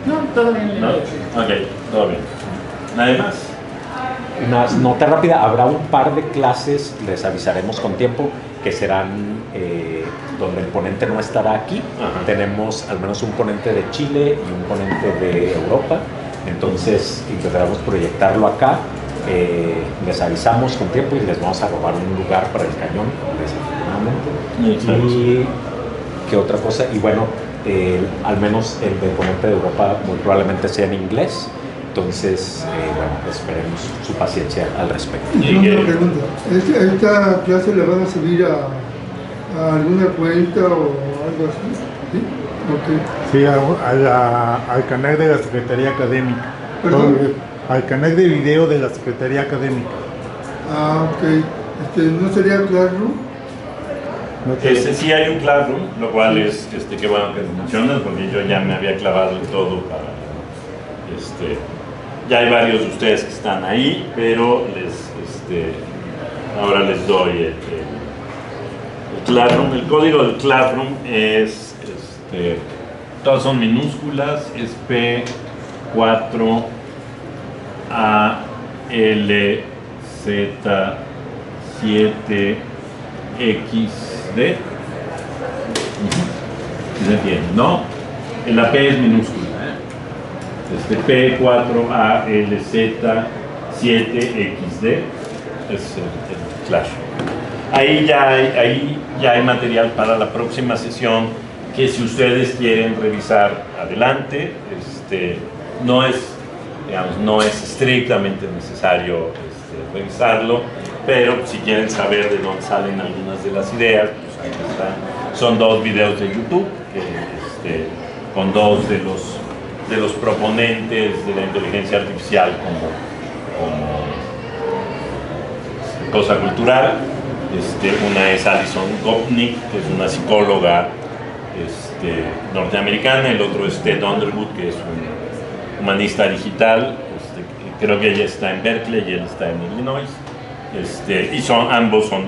No, todo bien. ¿No? Ok, todo bien. ¿Nada más? Una nota rápida, habrá un par de clases, les avisaremos con tiempo, que serán donde el ponente no estará aquí. Ajá. Tenemos al menos un ponente de Chile y un ponente de Europa, entonces intentaremos proyectarlo acá. Les avisamos con tiempo y les vamos a robar un lugar para el cañón, desafortunadamente. Y qué otra cosa, y bueno, al menos el del ponente de Europa muy probablemente sea en inglés. Entonces, bueno, esperemos su paciencia al respecto. Una pregunta. ¿Esta clase la van a subir a alguna cuenta o algo así? ¿Sí? Okay. Sí, al canal de la Secretaría Académica. ¿Perdón? Al canal de video de la Secretaría Académica. Ah, ok. ¿No sería Classroom? No sé. Sí hay un Classroom, lo cual es qué bueno que lo mencionas, porque yo ya me había clavado en todo para ya hay varios de ustedes que están ahí, pero ahora les doy el Classroom. El código del Classroom es todas son minúsculas, es P4ALZ7XD. ¿Se entiende, no? La P es minúscula. P4ALZ7XD es el Clash. Ahí ya hay material para la próxima sesión que si ustedes quieren revisar adelante, no es estrictamente necesario revisarlo, pero si quieren saber de dónde salen algunas de las ideas, pues ahí están. Son 2 videos de YouTube con 2 de los proponentes de la inteligencia artificial como cosa cultural. Una es Alison Gopnik, que es una psicóloga norteamericana, el otro es Ted Underwood, que es un humanista digital, creo que ella está en Berkeley y él está en Illinois, y ambos son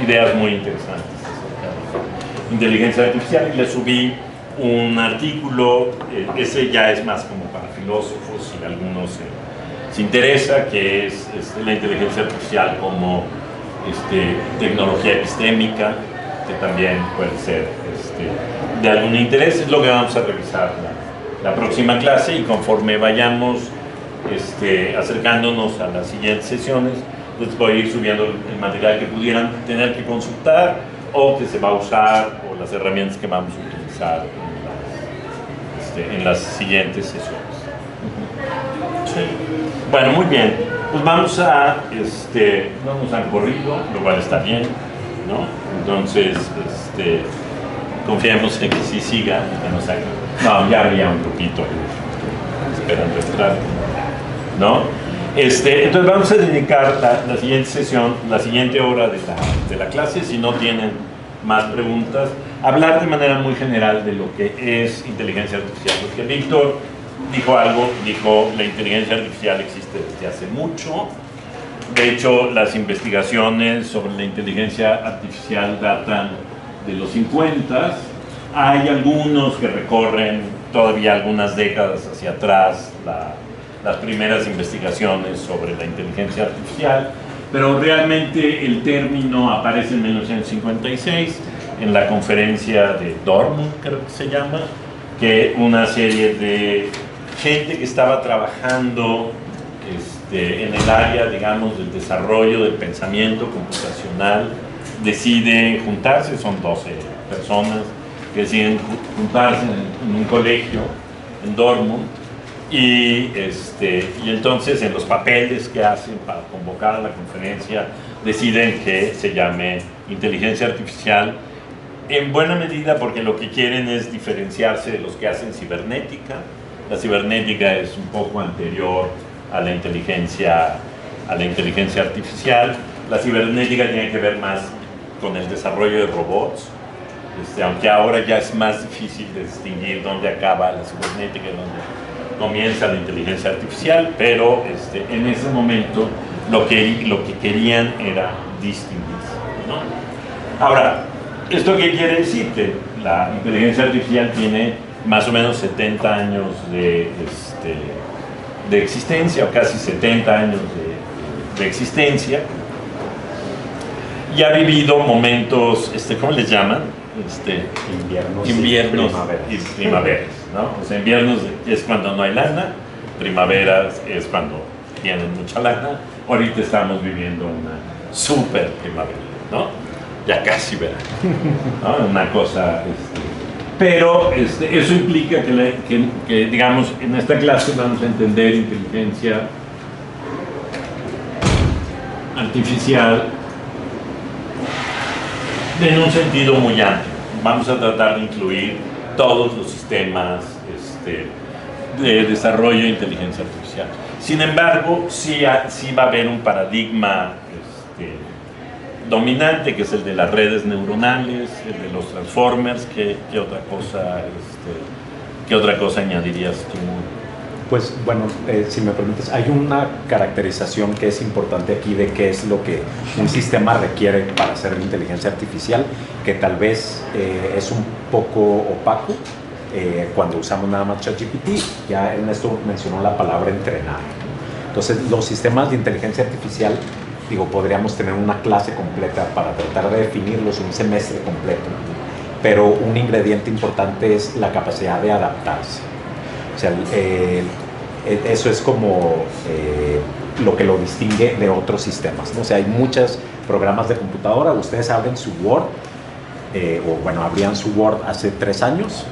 ideas muy interesantes acerca de inteligencia artificial, y le subí un artículo, ese ya es más como para filósofos y algunos se interesa, que es la inteligencia artificial como tecnología epistémica, que también puede ser de algún interés. Es lo que vamos a revisar la próxima clase, y conforme vayamos acercándonos a las siguientes sesiones, les voy a ir subiendo el material que pudieran tener que consultar o que se va a usar, o las herramientas que vamos a utilizar en las siguientes sesiones. Sí. Bueno, muy bien. Pues vamos a corrido, lo cual está bien, ¿no? Entonces, confiemos en que sí siga y que nos haga. No, ya había un poquito esperando entrar, ¿no? Entonces vamos a dedicar la siguiente sesión, la siguiente hora de la clase, si no tienen más preguntas, hablar de manera muy general de lo que es inteligencia artificial, porque Víctor dijo la inteligencia artificial existe desde hace mucho. De hecho, las investigaciones sobre la inteligencia artificial datan de los 50. Hay algunos que recorren todavía algunas décadas hacia atrás las primeras investigaciones sobre la inteligencia artificial, pero realmente el término aparece en 1956 en la conferencia de Dortmund, creo que se llama, que una serie de gente que estaba trabajando en el área, digamos, del desarrollo del pensamiento computacional, decide juntarse, son 12 personas que deciden juntarse en un colegio en Dortmund, y entonces en los papeles que hacen para convocar a la conferencia deciden que se llame inteligencia artificial, en buena medida porque lo que quieren es diferenciarse de los que hacen cibernética. La cibernética es un poco anterior a la inteligencia artificial. La cibernética tiene que ver más con el desarrollo de robots, aunque ahora ya es más difícil de distinguir dónde acaba la cibernética y dónde comienza la inteligencia artificial, pero en ese momento lo que querían era distinguirse, ¿no? Ahora, ¿esto qué quiere decir? Que la inteligencia artificial tiene más o menos 70 años de existencia, o casi 70 años de existencia, y ha vivido momentos, ¿cómo les llaman? Inviernos y primaveras, ¿no? O sea, inviernos es cuando no hay lana, primaveras es cuando tienen mucha lana. Ahorita estamos viviendo una super primavera, ¿no? Ya casi verano, ¿no? Una cosa, pero eso implica que, digamos, en esta clase vamos a entender inteligencia artificial en un sentido muy amplio. Vamos a tratar de incluir todos los sistemas de desarrollo de inteligencia artificial. Sin embargo, sí va a haber un paradigma dominante, que es el de las redes neuronales, el de los transformers. ¿Qué otra cosa añadirías tú? Pues bueno, si me permites, hay una caracterización que es importante aquí de qué es lo que un sistema requiere para hacer inteligencia artificial, que tal vez es un poco opaco cuando usamos nada más ChatGPT. Ya Ernesto mencionó la palabra entrenar. Entonces, los sistemas de inteligencia artificial, podríamos tener una clase completa para tratar de definirlos, un semestre completo, pero un ingrediente importante es la capacidad de adaptarse. O sea, eso es como lo que lo distingue de otros sistemas, ¿no? O sea, hay muchos programas de computadora. Ustedes abren su Word, abrían su Word hace 3 años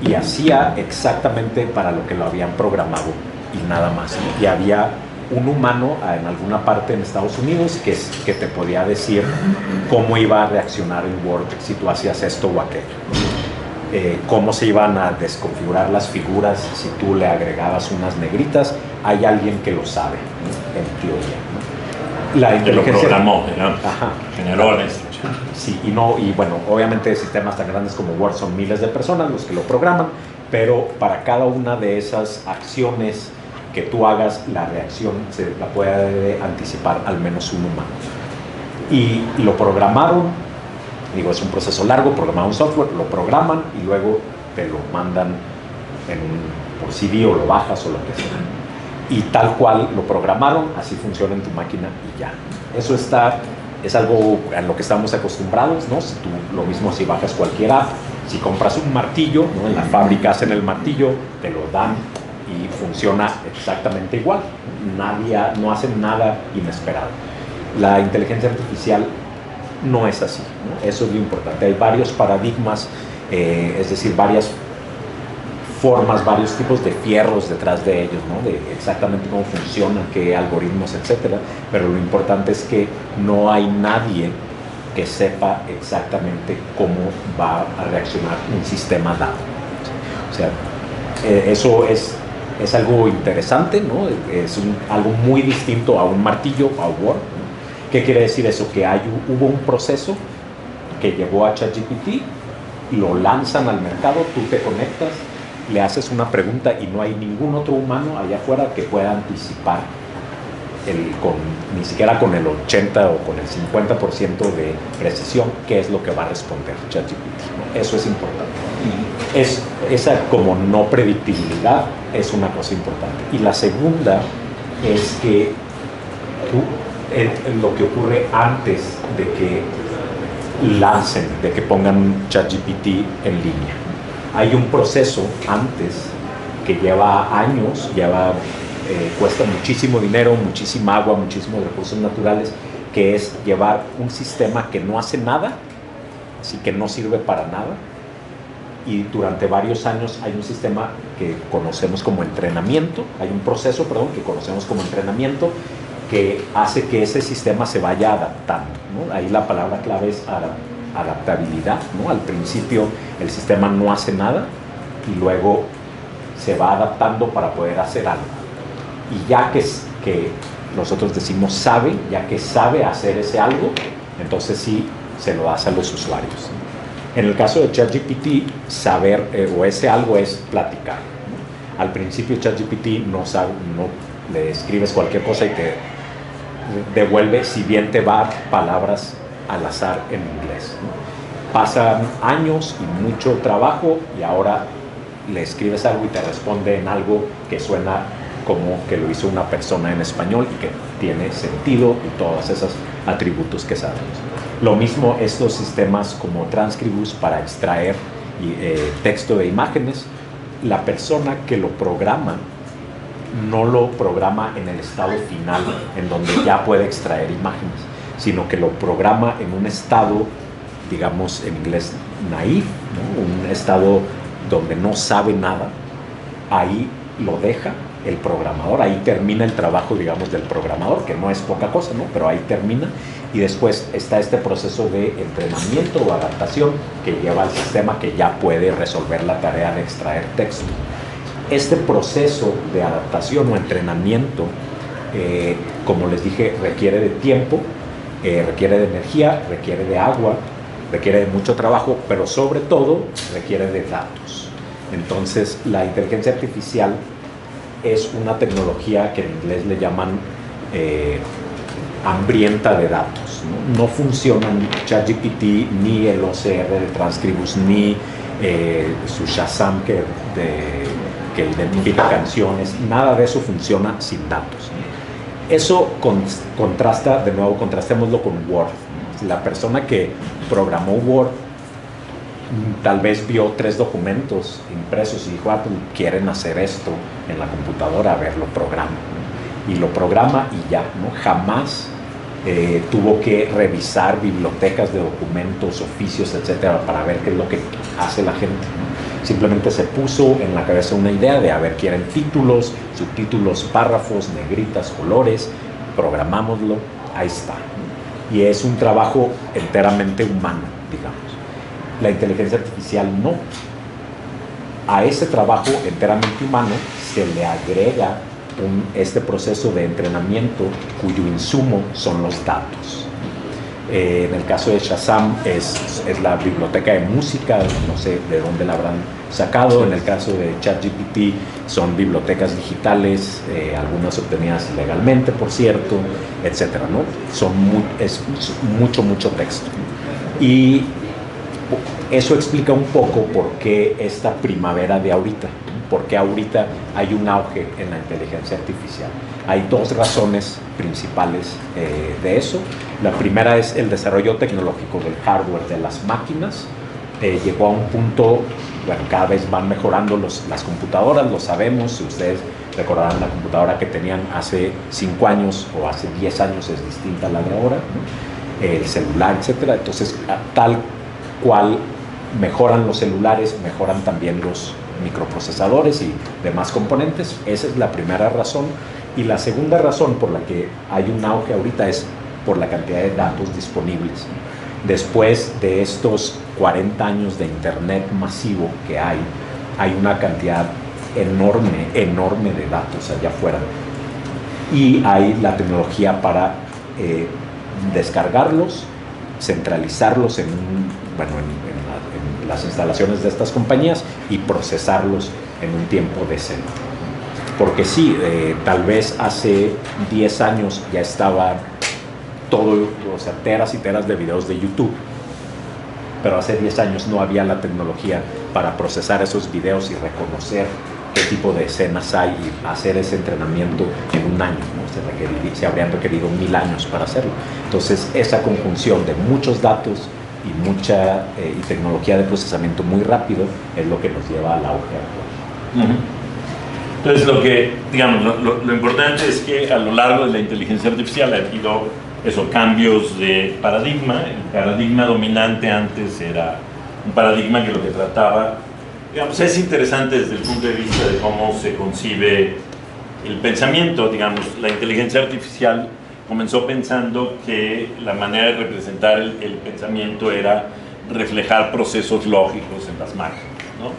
y hacía exactamente para lo que lo habían programado y nada más, ¿no? Y había un humano en alguna parte en Estados Unidos que te podía decir cómo iba a reaccionar el Word si tú hacías esto o aquello. Cómo se iban a desconfigurar las figuras si tú le agregabas unas negritas. Hay alguien que lo sabe, ¿no? En teoría, ¿no? La inteligencia que lo programó, generó la instrucción. Sí, y bueno, obviamente sistemas tan grandes como Word son miles de personas los que lo programan, pero para cada una de esas acciones que tú hagas, la reacción se la puede anticipar al menos un humano. Y lo programaron. Es un proceso largo, programar un software, lo programan y luego te lo mandan por CD o lo bajas o lo que sea. Y tal cual lo programaron, así funciona en tu máquina y ya. Eso es algo a lo que estamos acostumbrados, ¿no? Lo mismo si bajas cualquier app, si compras un martillo, ¿no? En la fábrica hacen el martillo, te lo dan y funciona exactamente igual. No hacen nada inesperado. La inteligencia artificial no es así, ¿no? Eso es lo importante. Hay varios paradigmas, es decir, varias formas, varios tipos de fierros detrás de ellos, ¿no? De exactamente cómo funcionan, qué algoritmos, etcétera. Pero lo importante es que no hay nadie que sepa exactamente cómo va a reaccionar un sistema dado. O sea, eso es algo interesante, ¿no? Es algo muy distinto a un martillo, a Word, ¿no? ¿Qué quiere decir eso? Que hubo un proceso que llevó a ChatGPT, lo lanzan al mercado, tú te conectas, le haces una pregunta y no hay ningún otro humano allá afuera que pueda anticipar ni siquiera con el 80 o con el 50% de precisión qué es lo que va a responder ChatGPT, ¿no? Eso es importante. Esa como no predictibilidad es una cosa importante. Y la segunda es que lo que ocurre antes de que la hacen de que pongan ChatGPT en línea. Hay un proceso antes que lleva años, cuesta muchísimo dinero, muchísima agua, muchísimos recursos naturales, que es llevar un sistema que no hace nada, así que no sirve para nada, y durante varios años hay un sistema que conocemos como entrenamiento, hay un proceso, perdón, que conocemos como entrenamiento, que hace que ese sistema se vaya adaptando, ¿no? Ahí la palabra clave es adaptabilidad, ¿no? Al principio el sistema no hace nada y luego se va adaptando para poder hacer algo. Y ya que nosotros decimos sabe, ya que sabe hacer ese algo, entonces sí se lo das a los usuarios, ¿no? En el caso de ChatGPT, saber o ese algo es platicar, ¿no? Al principio ChatGPT no le escribes cualquier cosa y te devuelve, si bien te va palabras al azar en inglés, ¿no? Pasan años y mucho trabajo y ahora le escribes algo y te responde en algo que suena como que lo hizo una persona en español y que tiene sentido y todos esos atributos que sabemos. Lo mismo estos sistemas como Transkribus para extraer texto de imágenes. La persona que lo programa no lo programa en el estado final en donde ya puede extraer imágenes, sino que lo programa en un estado, digamos en inglés, naive, ¿no? Un estado donde no sabe nada. Ahí lo deja el programador, ahí termina el trabajo, digamos, del programador, que no es poca cosa, ¿no? Pero ahí termina, y después está este proceso de entrenamiento o adaptación que lleva al sistema que ya puede resolver la tarea de extraer texto. Este proceso de adaptación o entrenamiento, como les dije, requiere de tiempo, requiere de energía, requiere de agua, requiere de mucho trabajo, pero sobre todo requiere de datos. Entonces, la inteligencia artificial es una tecnología que en inglés le llaman hambrienta de datos, ¿no? No funcionan ChatGPT, ni el OCR de Transkribus, ni su Shazam que identifica canciones, nada de eso funciona sin datos, ¿no? Eso contrasta, de nuevo, contrastémoslo con Word, ¿no? La persona que programó Word tal vez vio 3 documentos impresos y dijo, pues quieren hacer esto en la computadora, a ver, lo programa, ¿no? Y lo programa y ya, ¿no? Jamás tuvo que revisar bibliotecas de documentos, oficios, etcétera, para ver qué es lo que hace la gente, ¿no? Simplemente se puso en la cabeza una idea de, a ver, quieren títulos, subtítulos, párrafos, negritas, colores, programámoslo, ahí está, ¿no? Y es un trabajo enteramente humano, digamos. La inteligencia artificial no. A ese trabajo enteramente humano se le agrega este proceso de entrenamiento cuyo insumo son los datos. En el caso de Shazam es la biblioteca de música, no sé de dónde la habrán sacado. En el caso de ChatGPT son bibliotecas digitales, algunas obtenidas legalmente, por cierto, etcétera, ¿no? Es mucho texto. Y eso explica un poco por qué esta primavera de ahorita, por qué ahorita hay un auge en la inteligencia artificial. Hay 2 razones principales de eso. La primera es el desarrollo tecnológico del hardware de las máquinas. Llegó a un punto, bueno, cada vez van mejorando las computadoras, lo sabemos. Si ustedes recordarán, la computadora que tenían hace 5 años o hace 10 años es distinta a la de ahora, ¿no? El celular, etcétera. Entonces, tal cual mejoran los celulares, mejoran también los microprocesadores y demás componentes. Esa es la primera razón. Y la segunda razón por la que hay un auge ahorita es por la cantidad de datos disponibles. Después de estos 40 años de internet masivo que hay una cantidad enorme de datos allá afuera. Y hay la tecnología para descargarlos, centralizarlos en las instalaciones de estas compañías y procesarlos en un tiempo decente. Porque sí, tal vez hace 10 años ya estaba todo, o sea, teras y teras de videos de YouTube, pero hace 10 años no había la tecnología para procesar esos videos y reconocer qué tipo de escenas hay y hacer ese entrenamiento en un año, ¿no? Se habrían requerido 1000 años para hacerlo. Entonces, esa conjunción de muchos datos y mucha y tecnología de procesamiento muy rápido es lo que nos lleva al auge actual. Entonces, lo importante es que a lo largo de la inteligencia artificial ha habido cambios de paradigma. El paradigma dominante antes era un paradigma que lo que trataba, es interesante desde el punto de vista de cómo se concibe el pensamiento. La inteligencia artificial comenzó pensando que la manera de representar el pensamiento era reflejar procesos lógicos en las máquinas, ¿no?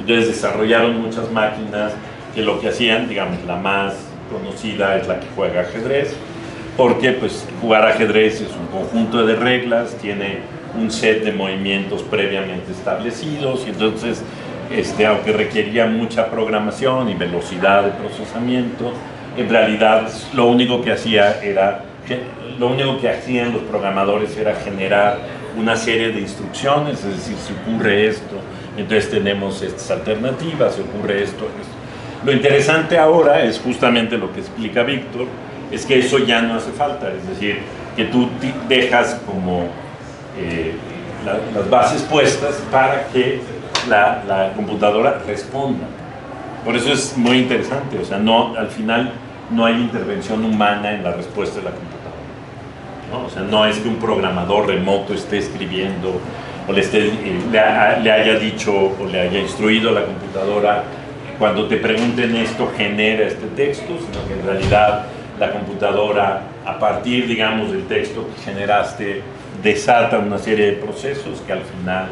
Entonces desarrollaron muchas máquinas que lo que hacían, la más conocida es la que juega ajedrez, porque pues jugar ajedrez es un conjunto de reglas, tiene un set de movimientos previamente establecidos, y entonces aunque requería mucha programación y velocidad de procesamiento, en realidad lo único que hacían los programadores era generar una serie de instrucciones, es decir, si ocurre esto, entonces tenemos estas alternativas, si ocurre esto. Lo interesante ahora es justamente lo que explica Víctor, es que eso ya no hace falta, es decir, que tú dejas como las bases puestas para que la computadora responda. Por eso es muy interesante, al final no hay intervención humana en la respuesta de la computadora, ¿no? No es que un programador remoto esté escribiendo o le haya dicho o le haya instruido a la computadora, cuando te pregunten esto genera este texto, sino que en realidad la computadora, a partir, del texto que generaste, desata una serie de procesos que al final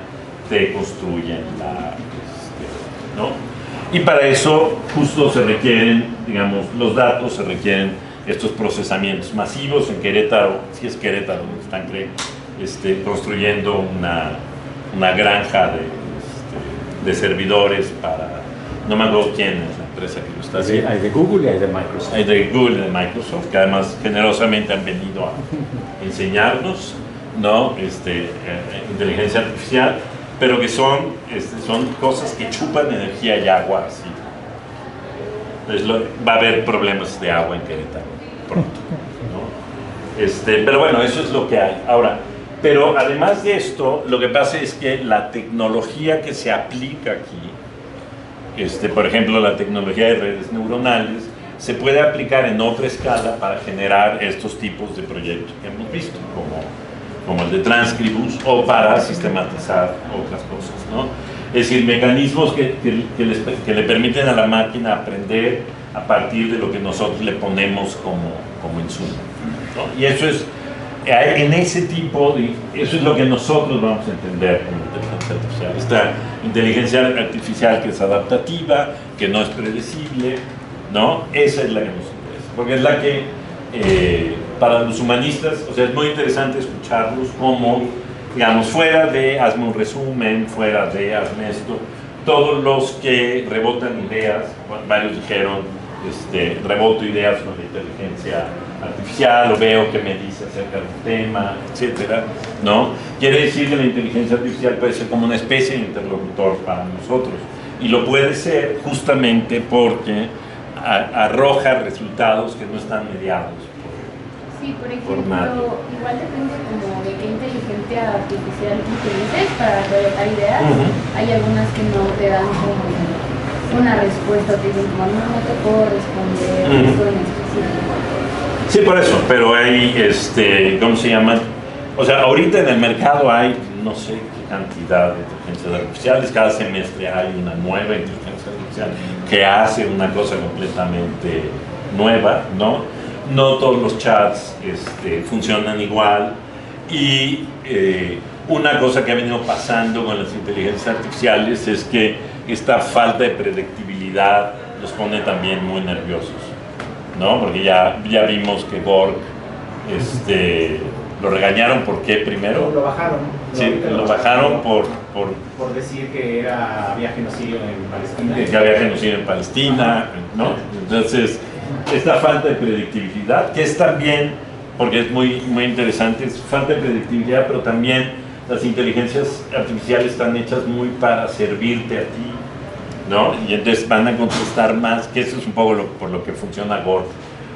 te construyen ¿no? Y para eso justo se requieren, los datos, se requieren estos procesamientos masivos. En Querétaro, si es Querétaro donde están construyendo una granja de servidores para, no me acuerdo quién es la empresa que lo está haciendo. Hay de Google y hay de Microsoft. Hay de Google y de Microsoft, que además generosamente han venido a enseñarnos, ¿no? Inteligencia artificial, pero que son cosas que chupan energía y agua así. Entonces va a haber problemas de agua en Querétaro pronto, ¿no? Pero bueno, eso es lo que hay. Ahora, pero además de esto, lo que pasa es que la tecnología que se aplica aquí, por ejemplo, la tecnología de redes neuronales, se puede aplicar en otra escala para generar estos tipos de proyectos que hemos visto, como el de Transcribus, o para sistematizar otras cosas, ¿no? Es decir, mecanismos que le permiten a la máquina aprender a partir de lo que nosotros le ponemos como insumo, ¿no? Y eso es, en ese tipo eso es lo que nosotros vamos a entender como inteligencia artificial. Esta inteligencia artificial que es adaptativa, que no es predecible, ¿no? Esa es la que nos interesa, porque es la que para los humanistas, es muy interesante escucharlos como, fuera de hazme un resumen, fuera de hazme esto, todos los que rebotan ideas, varios dijeron, reboto ideas con la inteligencia artificial, o veo que me dice acerca de un tema, etcétera, ¿no? Quiere decir que la inteligencia artificial puede ser como una especie de interlocutor para nosotros, y lo puede ser justamente porque arroja resultados que no están mediados. Sí, por ejemplo, igual depende como de qué inteligencia artificial utilices para rebotar ideas. Hay algunas que no te dan como una respuesta, te dicen como no te puedo responder esto en específico. Sí, por eso, pero hay, ¿cómo se llaman? Ahorita en el mercado hay no sé qué cantidad de inteligencias artificiales, cada semestre hay una nueva inteligencia artificial que hace una cosa completamente nueva, ¿no? No todos los chats funcionan igual, y una cosa que ha venido pasando con las inteligencias artificiales es que esta falta de predictibilidad los pone también muy nerviosos, ¿no? Porque ya vimos que Borg lo regañaron. ¿Por qué primero? Lo bajaron. Sí, lo bajaron por decir que había genocidio en Palestina. Que había genocidio en Palestina, ¿no? Entonces, esta falta de predictibilidad, que es también, porque es muy, muy interesante, es falta de predictibilidad, pero también las inteligencias artificiales están hechas muy para servirte a ti, ¿no? Y entonces van a contestar más, que eso es un poco por lo que funciona Borg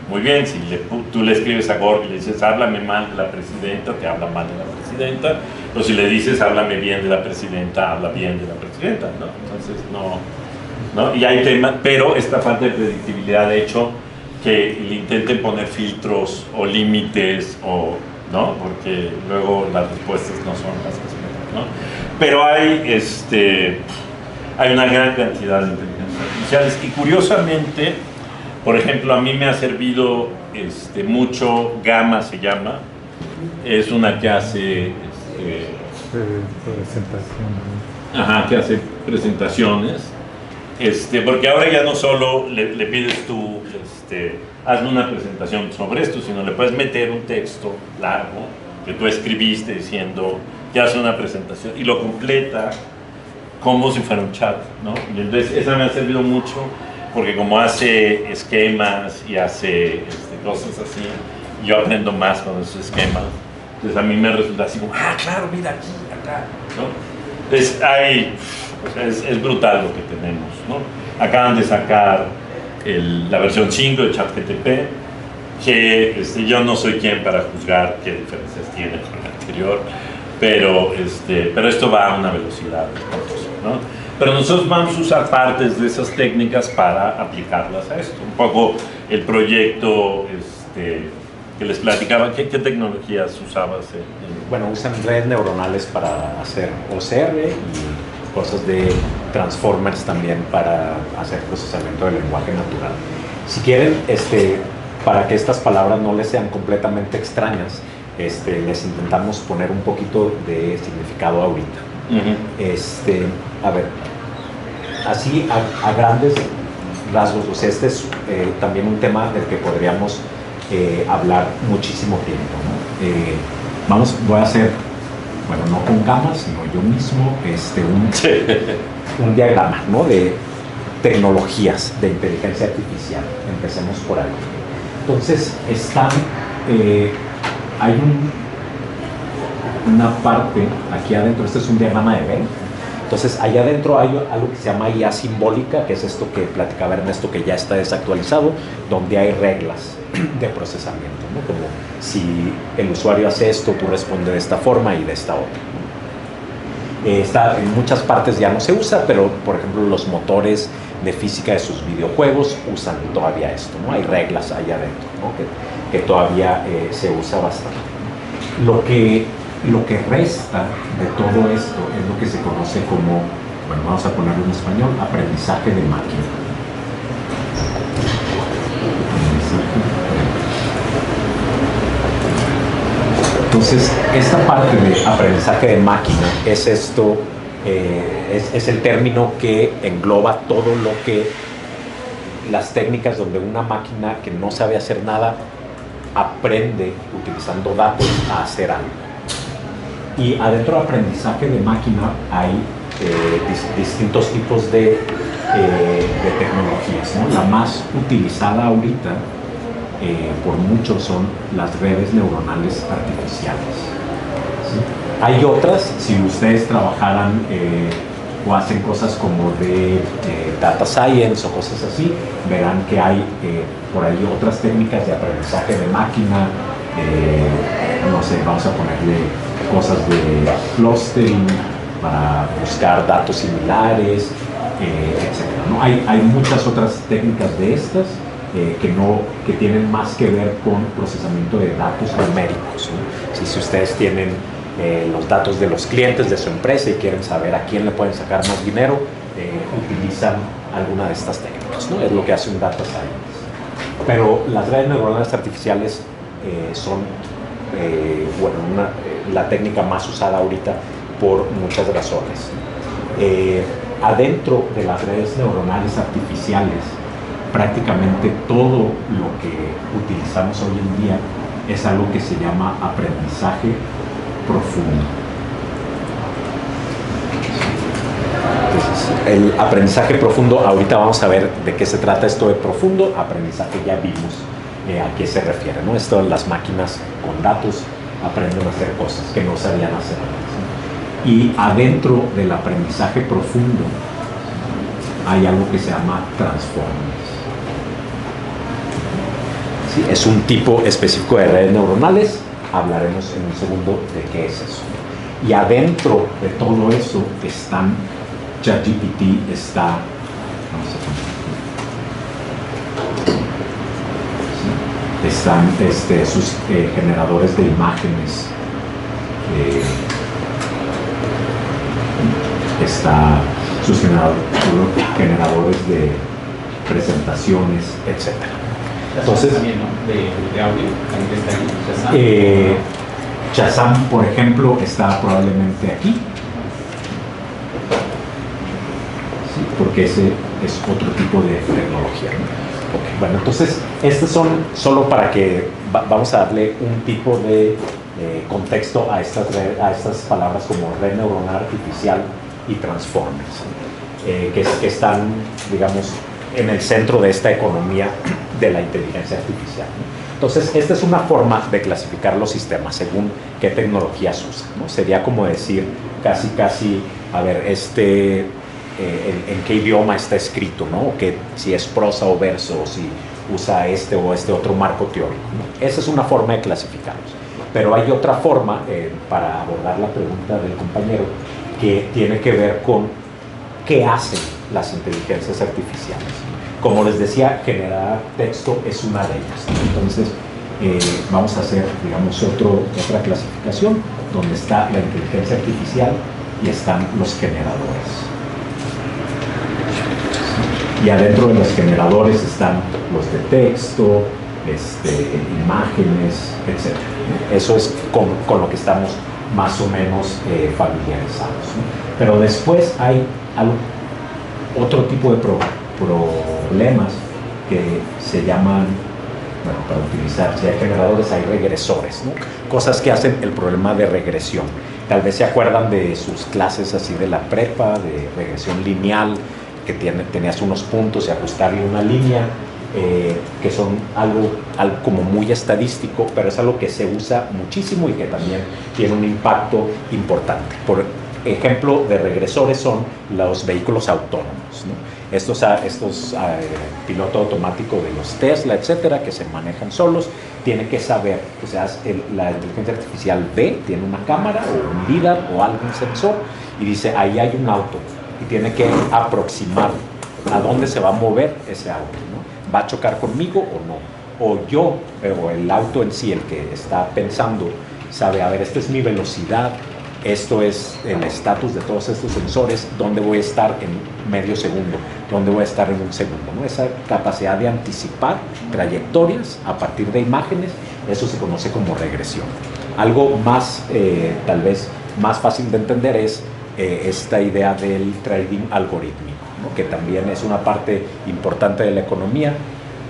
Muy bien, si tú le escribes a Gorky y le dices, háblame mal de la presidenta, te habla mal de la presidenta, o si le dices, háblame bien de la presidenta, habla bien de la presidenta, ¿no? Entonces, no. Y hay temas, pero esta falta de predictibilidad ha hecho que le intenten poner filtros o límites, ¿no? Porque luego las respuestas no son las que esperan, ¿no? Pero hay una gran cantidad de inteligencias artificiales y curiosamente, por ejemplo, a mí me ha servido mucho, Gamma se llama, es una que hace presentación. que hace presentaciones, porque ahora ya no solo le pides tú, hazme una presentación sobre esto, sino le puedes meter un texto largo que tú escribiste diciendo que hace una presentación y lo completa como si fuera un chat, ¿no? Y entonces esa me ha servido mucho porque como hace esquemas y hace cosas así, yo aprendo más con esos esquemas. Entonces a mí me resulta así como, claro, mira aquí, acá, ¿no? Entonces es brutal lo que tenemos, ¿no? Acaban de sacar la versión 5 de ChatGPT, que yo no soy quien para juzgar qué diferencias tiene con la anterior, pero esto va a una velocidad espantosa, ¿no? Pero nosotros vamos a usar partes de esas técnicas para aplicarlas a esto. Un poco el proyecto que les platicaba, ¿qué tecnologías usabas? Bueno, usan redes neuronales para hacer OCR y cosas de transformers también para hacer procesamiento del lenguaje natural. Si quieren, para que estas palabras no les sean completamente extrañas, les intentamos poner un poquito de significado ahorita. A ver, así a grandes rasgos, pues este es también un tema del que podríamos hablar muchísimo tiempo, ¿no? Voy a hacer, bueno, no con Gamma, sino yo mismo, un diagrama, ¿no? De tecnologías de inteligencia artificial. Empecemos por ahí. Entonces, hay una parte aquí adentro, este es un diagrama de Venn. Entonces, allá adentro hay algo que se llama IA simbólica, que es esto que platicaba Ernesto, que ya está desactualizado, donde hay reglas de procesamiento, ¿no? Como si el usuario hace esto, tú respondes de esta forma y de esta otra. En muchas partes ya no se usa, pero por ejemplo los motores de física de sus videojuegos usan todavía esto, ¿no? Hay reglas allá adentro, ¿no? que todavía se usa bastante. Lo que resta de todo esto es lo que se conoce como, bueno, vamos a ponerlo en español, aprendizaje de máquina. Entonces, esta parte de aprendizaje de máquina es esto, es el término que engloba todo lo que las técnicas donde una máquina que no sabe hacer nada aprende utilizando datos a hacer algo. Y adentro de aprendizaje de máquina hay distintos tipos de tecnologías, ¿no? La más utilizada ahorita por muchos son las redes neuronales artificiales, ¿sí? Hay otras, si ustedes trabajaran o hacen cosas como de data science o cosas así, verán que hay por ahí otras técnicas de aprendizaje de máquina, no sé, vamos a ponerle cosas de clustering para buscar datos similares, etc., ¿no? Hay muchas otras técnicas de estas que tienen más que ver con procesamiento de datos numéricos, ¿no? Si ustedes tienen los datos de los clientes de su empresa y quieren saber a quién le pueden sacar más dinero, utilizan alguna de estas técnicas, ¿no? Es lo que hace un data science. Pero las redes neuronales artificiales son la técnica más usada ahorita por muchas razones. Adentro de las redes neuronales artificiales, prácticamente todo lo que utilizamos hoy en día es algo que se llama aprendizaje profundo. Entonces, el aprendizaje profundo, ahorita vamos a ver de qué se trata esto de profundo. Aprendizaje ya vimos a qué se refiere, ¿no? Esto, las máquinas con datos aprenden a hacer cosas que no sabían hacer antes, ¿no? Y adentro del aprendizaje profundo hay algo que se llama transformers. ¿sí? Es un tipo específico de redes neuronales. Hablaremos en un segundo de qué es eso. Y adentro de todo eso están, ChatGPT está, ¿sí? Están sus generadores de imágenes, está sus generadores de presentaciones, etc. Entonces, también, ¿no? de audio, también está ahí, Shazam, por ejemplo, está probablemente aquí, sí, porque ese es otro tipo de tecnología. Okay, bueno, entonces, estos son solo para que vamos a darle un tipo de contexto a estas palabras como red neuronal artificial y transformers, que están, digamos, en el centro de esta economía de la inteligencia artificial, ¿no? Entonces, esta es una forma de clasificar los sistemas según qué tecnologías usan, ¿no? Sería como decir casi, a ver, en qué idioma está escrito, ¿no? O que si es prosa o verso, o si usa este o este otro marco teórico, ¿no? Esa es una forma de clasificarlos. Pero hay otra forma, para abordar la pregunta del compañero, que tiene que ver con qué hacen las inteligencias artificiales. Como les decía, generar texto es una de ellas. Entonces, vamos a hacer, digamos, otra clasificación donde está la inteligencia artificial y están los generadores. Y adentro de los generadores están los de texto, imágenes, etc. Eso es con lo que estamos más o menos familiarizados, ¿no? Pero después hay otro tipo de problemas que se llaman, bueno, para utilizar, si hay generadores, hay regresores, ¿no? Cosas que hacen el problema de regresión. Tal vez se acuerdan de sus clases así de la prepa, de regresión lineal, que tenías unos puntos y ajustarle una línea, que son algo como muy estadístico, pero es algo que se usa muchísimo y que también tiene un impacto importante. Por ejemplo de regresores son los vehículos autónomos, ¿no? Estos piloto automático de los Tesla, etcétera, que se manejan solos, tiene que saber, o sea, la inteligencia artificial ve, tiene una cámara o un lidar o algún sensor y dice, ahí hay un auto, y tiene que aproximar a dónde se va a mover ese auto, ¿no? ¿Va a chocar conmigo o no? O yo, pero el auto en sí, el que está pensando, sabe, a ver, esta es mi velocidad, esto es el estatus de todos estos sensores, dónde voy a estar en medio segundo, dónde voy a estar en un segundo, ¿no? Esa capacidad de anticipar trayectorias a partir de imágenes, eso se conoce como regresión. Algo más, tal vez más fácil de entender es esta idea del trading algorítmico, ¿no? Que también es una parte importante de la economía,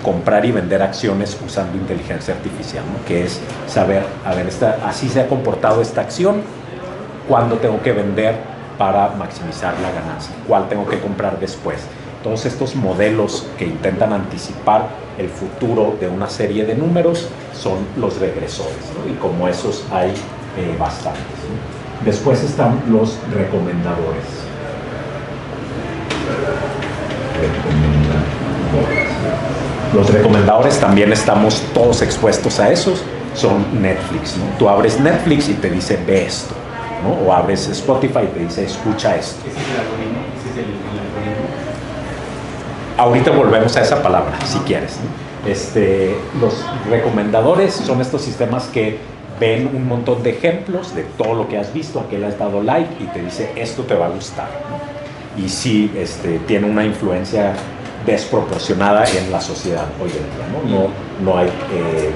comprar y vender acciones usando inteligencia artificial, ¿no? Que es saber, a ver, así se ha comportado esta acción, cuándo tengo que vender para maximizar la ganancia, cuál tengo que comprar después. Todos estos modelos que intentan anticipar el futuro de una serie de números son los regresores, ¿no? Y como esos hay bastantes, ¿no? Después están los recomendadores. Los recomendadores también estamos todos expuestos a esos, son Netflix, ¿no? Tú abres Netflix y te dice, ve esto, ¿no? O abres Spotify y te dice, escucha esto. ¿Ese es el algoritmo? ¿Ese es el algoritmo? Ahorita volvemos a esa palabra, si quieres, ¿no? Los recomendadores son estos sistemas que ven un montón de ejemplos de todo lo que has visto, a qué le has dado like y te dice, esto te va a gustar, ¿no? Y sí, tiene una influencia desproporcionada en la sociedad hoy en día, ¿no? No hay,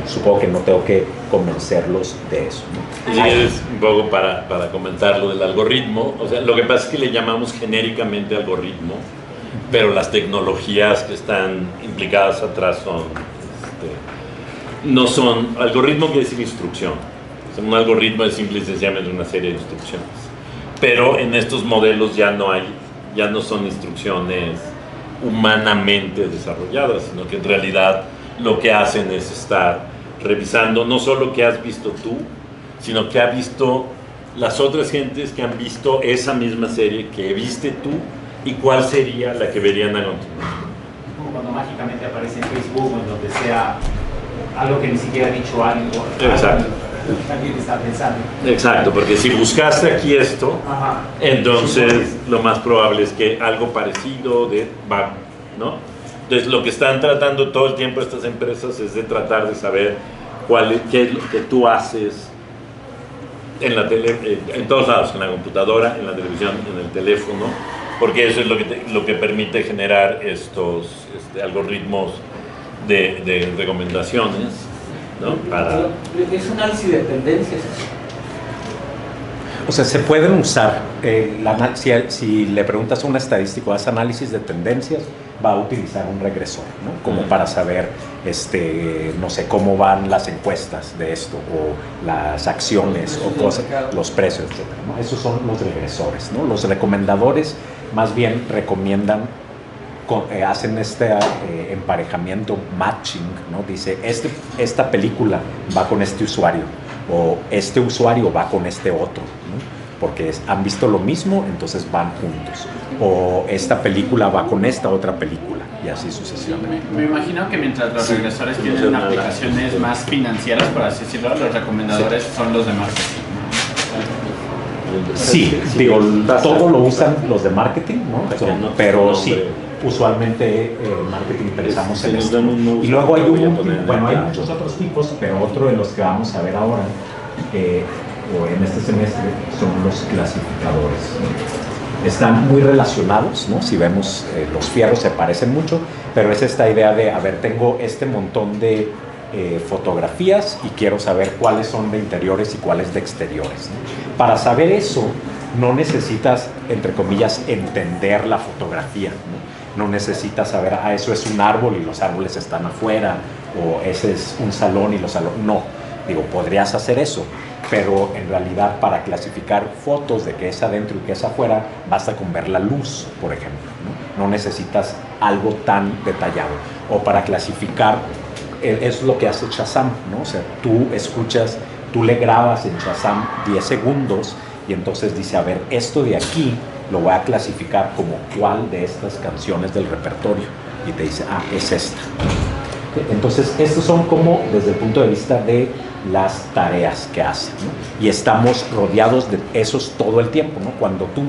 supongo que no tengo que convencerlos de eso, ¿no? Y si quieres, un poco para comentar lo del algoritmo, o sea, lo que pasa es que le llamamos genéricamente algoritmo, pero las tecnologías que están implicadas atrás son, no son, algoritmo quiere decir instrucción, o sea, un algoritmo es simple y sencillamente una serie de instrucciones, pero en estos modelos ya no son instrucciones humanamente desarrolladas, sino que en realidad lo que hacen es estar revisando no solo qué has visto tú, sino que ha visto las otras gentes que han visto esa misma serie que viste tú y cuál sería la que verían a continuación. Como cuando mágicamente aparece en Facebook o en donde sea algo que ni siquiera ha dicho algo. Exacto. Alguien está pensando. Exacto, porque si buscaste aquí esto, Ajá. entonces lo más probable es que algo parecido va, ¿no? Entonces lo que están tratando todo el tiempo estas empresas es de tratar de saber qué es lo que tú haces en la tele, en todos lados, en la computadora, en la televisión, en el teléfono, porque eso es lo que permite generar estos algoritmos de recomendaciones, ¿no? Es un análisis de tendencias. O sea, se pueden usar, si le preguntas a un estadístico, ¿haz análisis de tendencias? Va a utilizar un regresor, ¿no? Como para saber, no sé, cómo van las encuestas de esto, o las acciones, o cosas, los precios, etc., ¿no? Esos son los regresores, ¿no? Los recomendadores más bien recomiendan, hacen este emparejamiento, matching, ¿no? Dice, esta película va con este usuario, o este usuario va con este otro, ¿no? Porque han visto lo mismo, entonces van juntos. O esta película va con esta otra película, y así sucesivamente. Me imagino que mientras los regresores tienen aplicaciones más financieras, por así decirlo, los recomendadores son los de marketing. Sí, digo, todo lo usan los de marketing, ¿no? Pero sí, usualmente marketing pensamos en esto. Y luego hay hay muchos otros tipos, pero otro de los que vamos a ver ahora, o en este semestre, son los clasificadores, ¿no? Están muy relacionados, ¿no? Si vemos, los fierros se parecen mucho, pero es esta idea de, a ver, tengo este montón de fotografías y quiero saber cuáles son de interiores y cuáles de exteriores, ¿no? Para saber eso, no necesitas, entre comillas, entender la fotografía, ¿no? No necesitas saber, eso es un árbol y los árboles están afuera, o ese es un salón y los salones. No, digo, podrías hacer eso, pero en realidad para clasificar fotos de qué es adentro y qué es afuera, basta con ver la luz, por ejemplo, ¿no? No necesitas algo tan detallado. O para clasificar, es lo que hace Shazam, ¿no? O sea, tú le grabas en Shazam 10 segundos y entonces dice, a ver, esto de aquí lo voy a clasificar como cuál de estas canciones del repertorio, y te dice, es esta. Entonces, estos son como desde el punto de vista de las tareas que hace, ¿no? Y estamos rodeados de esos todo el tiempo, ¿no? Cuando tú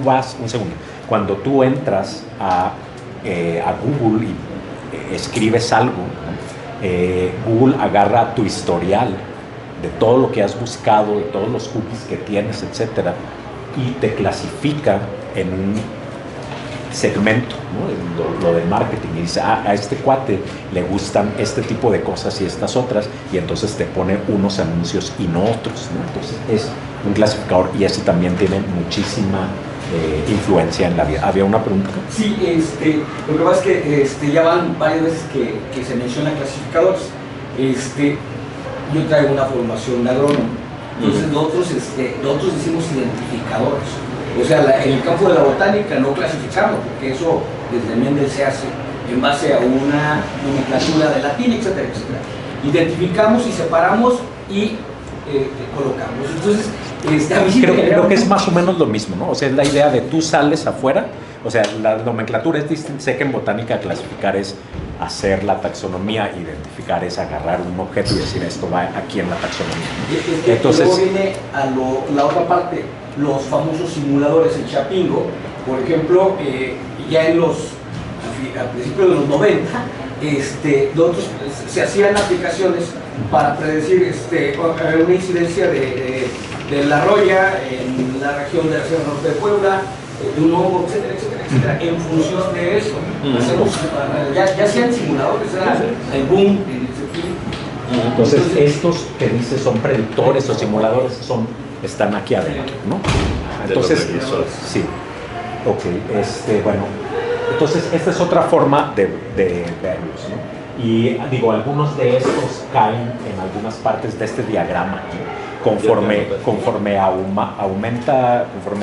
cuando tú entras a Google y escribes algo, ¿no? Google agarra tu historial de todo lo que has buscado, de todos los cookies que tienes, etcétera, y te clasifica en un segmento, ¿no? Lo de marketing, y dice, a este cuate le gustan este tipo de cosas y estas otras, y entonces te pone unos anuncios y no otros, ¿no? Entonces es un clasificador, y ese también tiene muchísima influencia en la vida. ¿Había una pregunta? Sí, lo que pasa es que ya van varias veces que se menciona clasificadores. Yo traigo una formación de agrónomo, entonces nosotros decimos identificadores. O sea, en el campo de la botánica no clasificamos, porque eso desde Mendel se hace en base a una nomenclatura de latín, etcétera, etcétera. Identificamos y separamos y colocamos. Entonces, a mí sí creo que es más o menos lo mismo, ¿no? O sea, es la idea de tú sales afuera, o sea, la nomenclatura es distinta. Sé que en botánica clasificar es hacer la taxonomía, identificar es agarrar un objeto y decir esto va aquí en la taxonomía. Entonces, luego viene a la otra parte, los famosos simuladores en Chapingo, por ejemplo, ya a principios de los 90, nosotros se hacían aplicaciones para predecir una incidencia de la roya en la región de la Sierra Norte de Puebla, de un hongo, etcétera, etcétera, etcétera, en función de eso. Ya sean simuladores, era el boom en ese tiempo. Entonces, estos que dices son predictores o simuladores, están aquí adentro, ¿no? Entonces, sí. Ok, bueno. Entonces, esta es otra forma de verlos, ¿no? Y digo, algunos de estos caen en algunas partes de este diagrama, ¿no? Conforme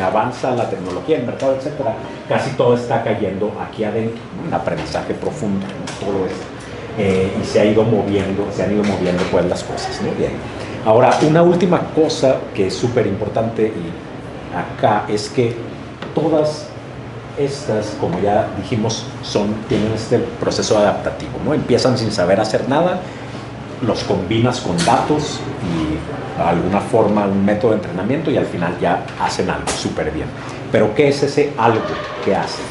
avanza la tecnología, el mercado, etcétera, casi todo está cayendo aquí adentro, ¿no? En aprendizaje profundo, ¿no? Todo esto. Y se han ido moviendo pues las cosas, ¿no? Bien. Ahora, una última cosa que es súper importante y acá es que todas estas, como ya dijimos, tienen este proceso adaptativo, ¿no? Empiezan sin saber hacer nada los combinas con datos y de alguna forma un método de entrenamiento y al final ya hacen algo súper bien. Pero ¿qué es ese algo que hacen?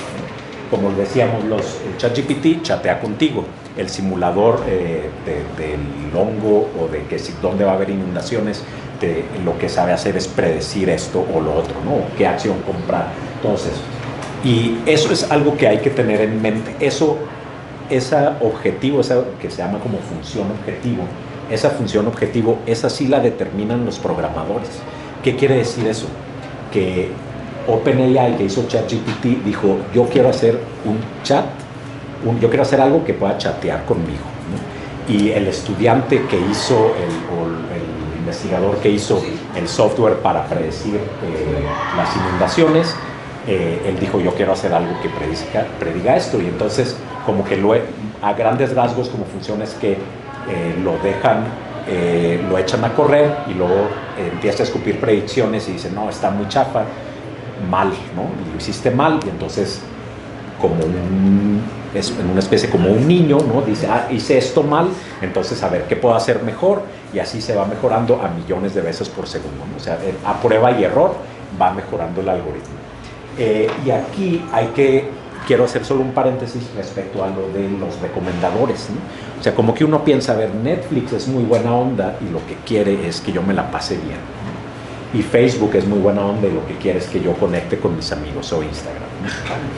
Como decíamos, el ChatGPT chatea contigo. El simulador del hongo o de que dónde va a haber inundaciones, lo que sabe hacer es predecir esto o lo otro, ¿no? ¿Qué acción comprar? Todo eso. Y eso es algo que hay que tener en mente. Ese objetivo, esa que se llama como función objetivo, esa sí la determinan los programadores. ¿Qué quiere decir eso? Que OpenAI, que hizo ChatGPT, dijo, yo quiero hacer un chat, yo quiero hacer algo que pueda chatear conmigo, ¿no? Y el estudiante que hizo, el investigador que hizo el software para predecir las inundaciones, él dijo, yo quiero hacer algo que prediga esto. Y entonces, como que a grandes rasgos, como funciona es que lo dejan, lo echan a correr y luego empieza a escupir predicciones y dice, no, está muy chafa, mal, ¿no? Y lo hiciste mal. Y entonces, es en una especie como un niño, ¿no? Dice, hice esto mal, entonces a ver qué puedo hacer mejor, y así se va mejorando a millones de veces por segundo, ¿no? O sea, a prueba y error va mejorando el algoritmo. Y aquí quiero hacer solo un paréntesis respecto a lo de los recomendadores, ¿no? O sea, como que uno piensa, a ver, Netflix es muy buena onda y lo que quiere es que yo me la pase bien, ¿no? Y Facebook es muy buena onda y lo que quiere es que yo conecte con mis amigos, o Instagram, ¿no?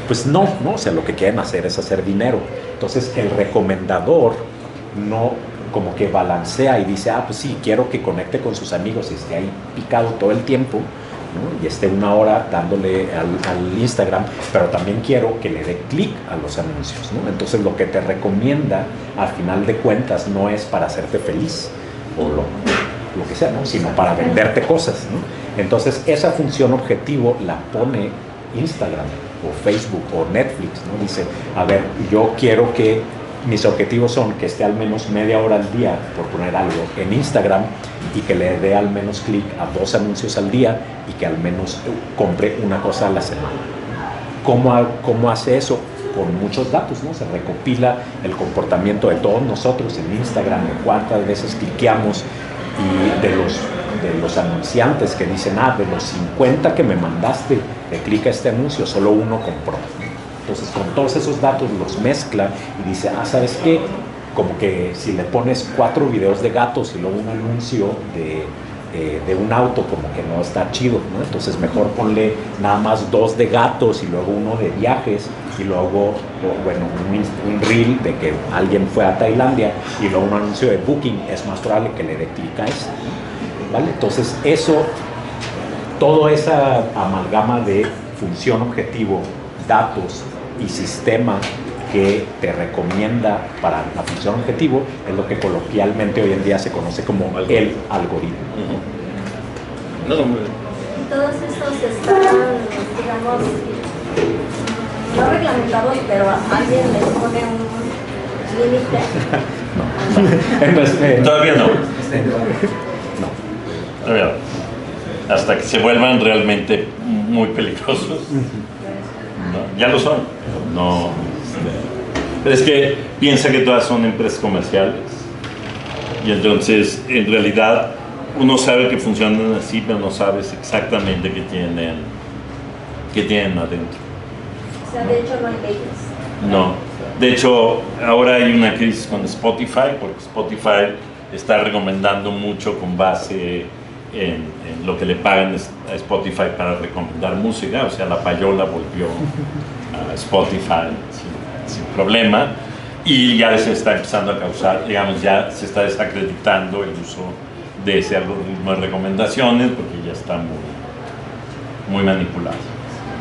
Pues no, o sea, lo que quieren hacer es hacer dinero. Entonces el recomendador no como que balancea y dice, pues sí, quiero que conecte con sus amigos y esté ahí picado todo el tiempo, ¿no? Y esté una hora dándole al Instagram, pero también quiero que le dé clic a los anuncios, ¿no? Entonces lo que te recomienda al final de cuentas no es para hacerte feliz o lo que sea, ¿no? Sino para venderte cosas, ¿no? Entonces esa función objetivo la pone Instagram o Facebook o Netflix, ¿no? Dice, a ver, yo quiero que mis objetivos son que esté al menos media hora al día, por poner algo, en Instagram, y que le dé al menos clic a 2 anuncios al día y que al menos compre una cosa a la semana. ¿Cómo hace eso? Con muchos datos, ¿no? Se recopila el comportamiento de todos nosotros en Instagram, de cuántas veces cliqueamos, y de los anunciantes que dicen, de los 50 que me mandaste de clic a este anuncio, solo uno compró. Entonces con todos esos datos los mezcla y dice, ¿sabes qué? Como que si le pones 4 videos de gatos y luego un anuncio de un auto, como que no está chido, ¿no? Entonces mejor ponle nada más 2 de gatos y luego uno de viajes y luego, bueno, un reel de que alguien fue a Tailandia y luego un anuncio de Booking. Es más probable que le dé clic a eso, ¿vale? Entonces toda esa amalgama de función objetivo, datos y sistema que te recomienda para la función objetivo es lo que coloquialmente hoy en día se conoce como el algoritmo. No, muy bien. Todos estos están, digamos, no reglamentados, pero alguien les pone un límite. Todavía no. Todavía no. Hasta que se vuelvan realmente muy peligrosos. No, ya lo son. No. Pero es que piensa que todas son empresas comerciales y entonces en realidad uno sabe que funcionan así, pero no sabes exactamente qué tienen adentro. O sea, de hecho no hay leyes. No, de hecho ahora hay una crisis con Spotify, porque Spotify está recomendando mucho con base en lo que le pagan a Spotify para recomendar música. O sea, la payola volvió a Spotify sin problema, y ya se está empezando a causar, digamos, ya se está desacreditando el uso de ese algoritmo de recomendaciones porque ya está muy manipulado,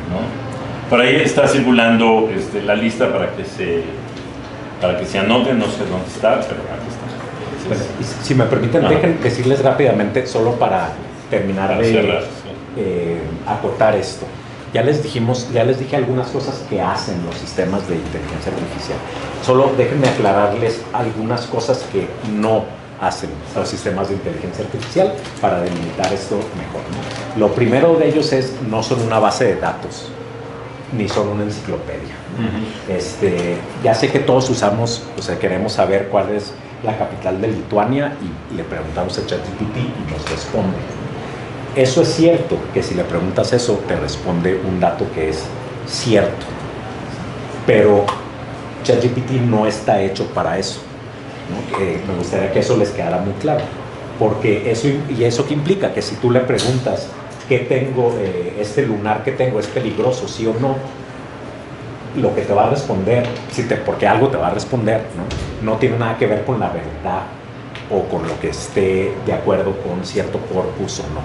¿no? Por ahí está circulando la lista para que se anoten, no sé dónde está, pero aquí está. Bueno, si me permiten, dejen decirles rápidamente, solo para terminar de cerrar, acotar esto. Ya les dije algunas cosas que hacen los sistemas de inteligencia artificial. Solo déjenme aclararles algunas cosas que no hacen los sistemas de inteligencia artificial para delimitar esto mejor, ¿no? Lo primero de ellos es, no son una base de datos, ni son una enciclopedia. Ya sé que todos usamos, o sea, queremos saber cuál es la capital de Lituania y le preguntamos a ChatGPT y nos responde. Eso es cierto, que si le preguntas eso te responde un dato que es cierto, pero ChatGPT no está hecho para eso, ¿no? Me gustaría que eso les quedara muy claro, porque eso que implica que si tú le preguntas ¿qué tengo, este lunar que tengo es peligroso, sí o no? Lo que te va a responder, porque algo te va a responder, ¿no? No tiene nada que ver con la verdad o con lo que esté de acuerdo con cierto corpus o no.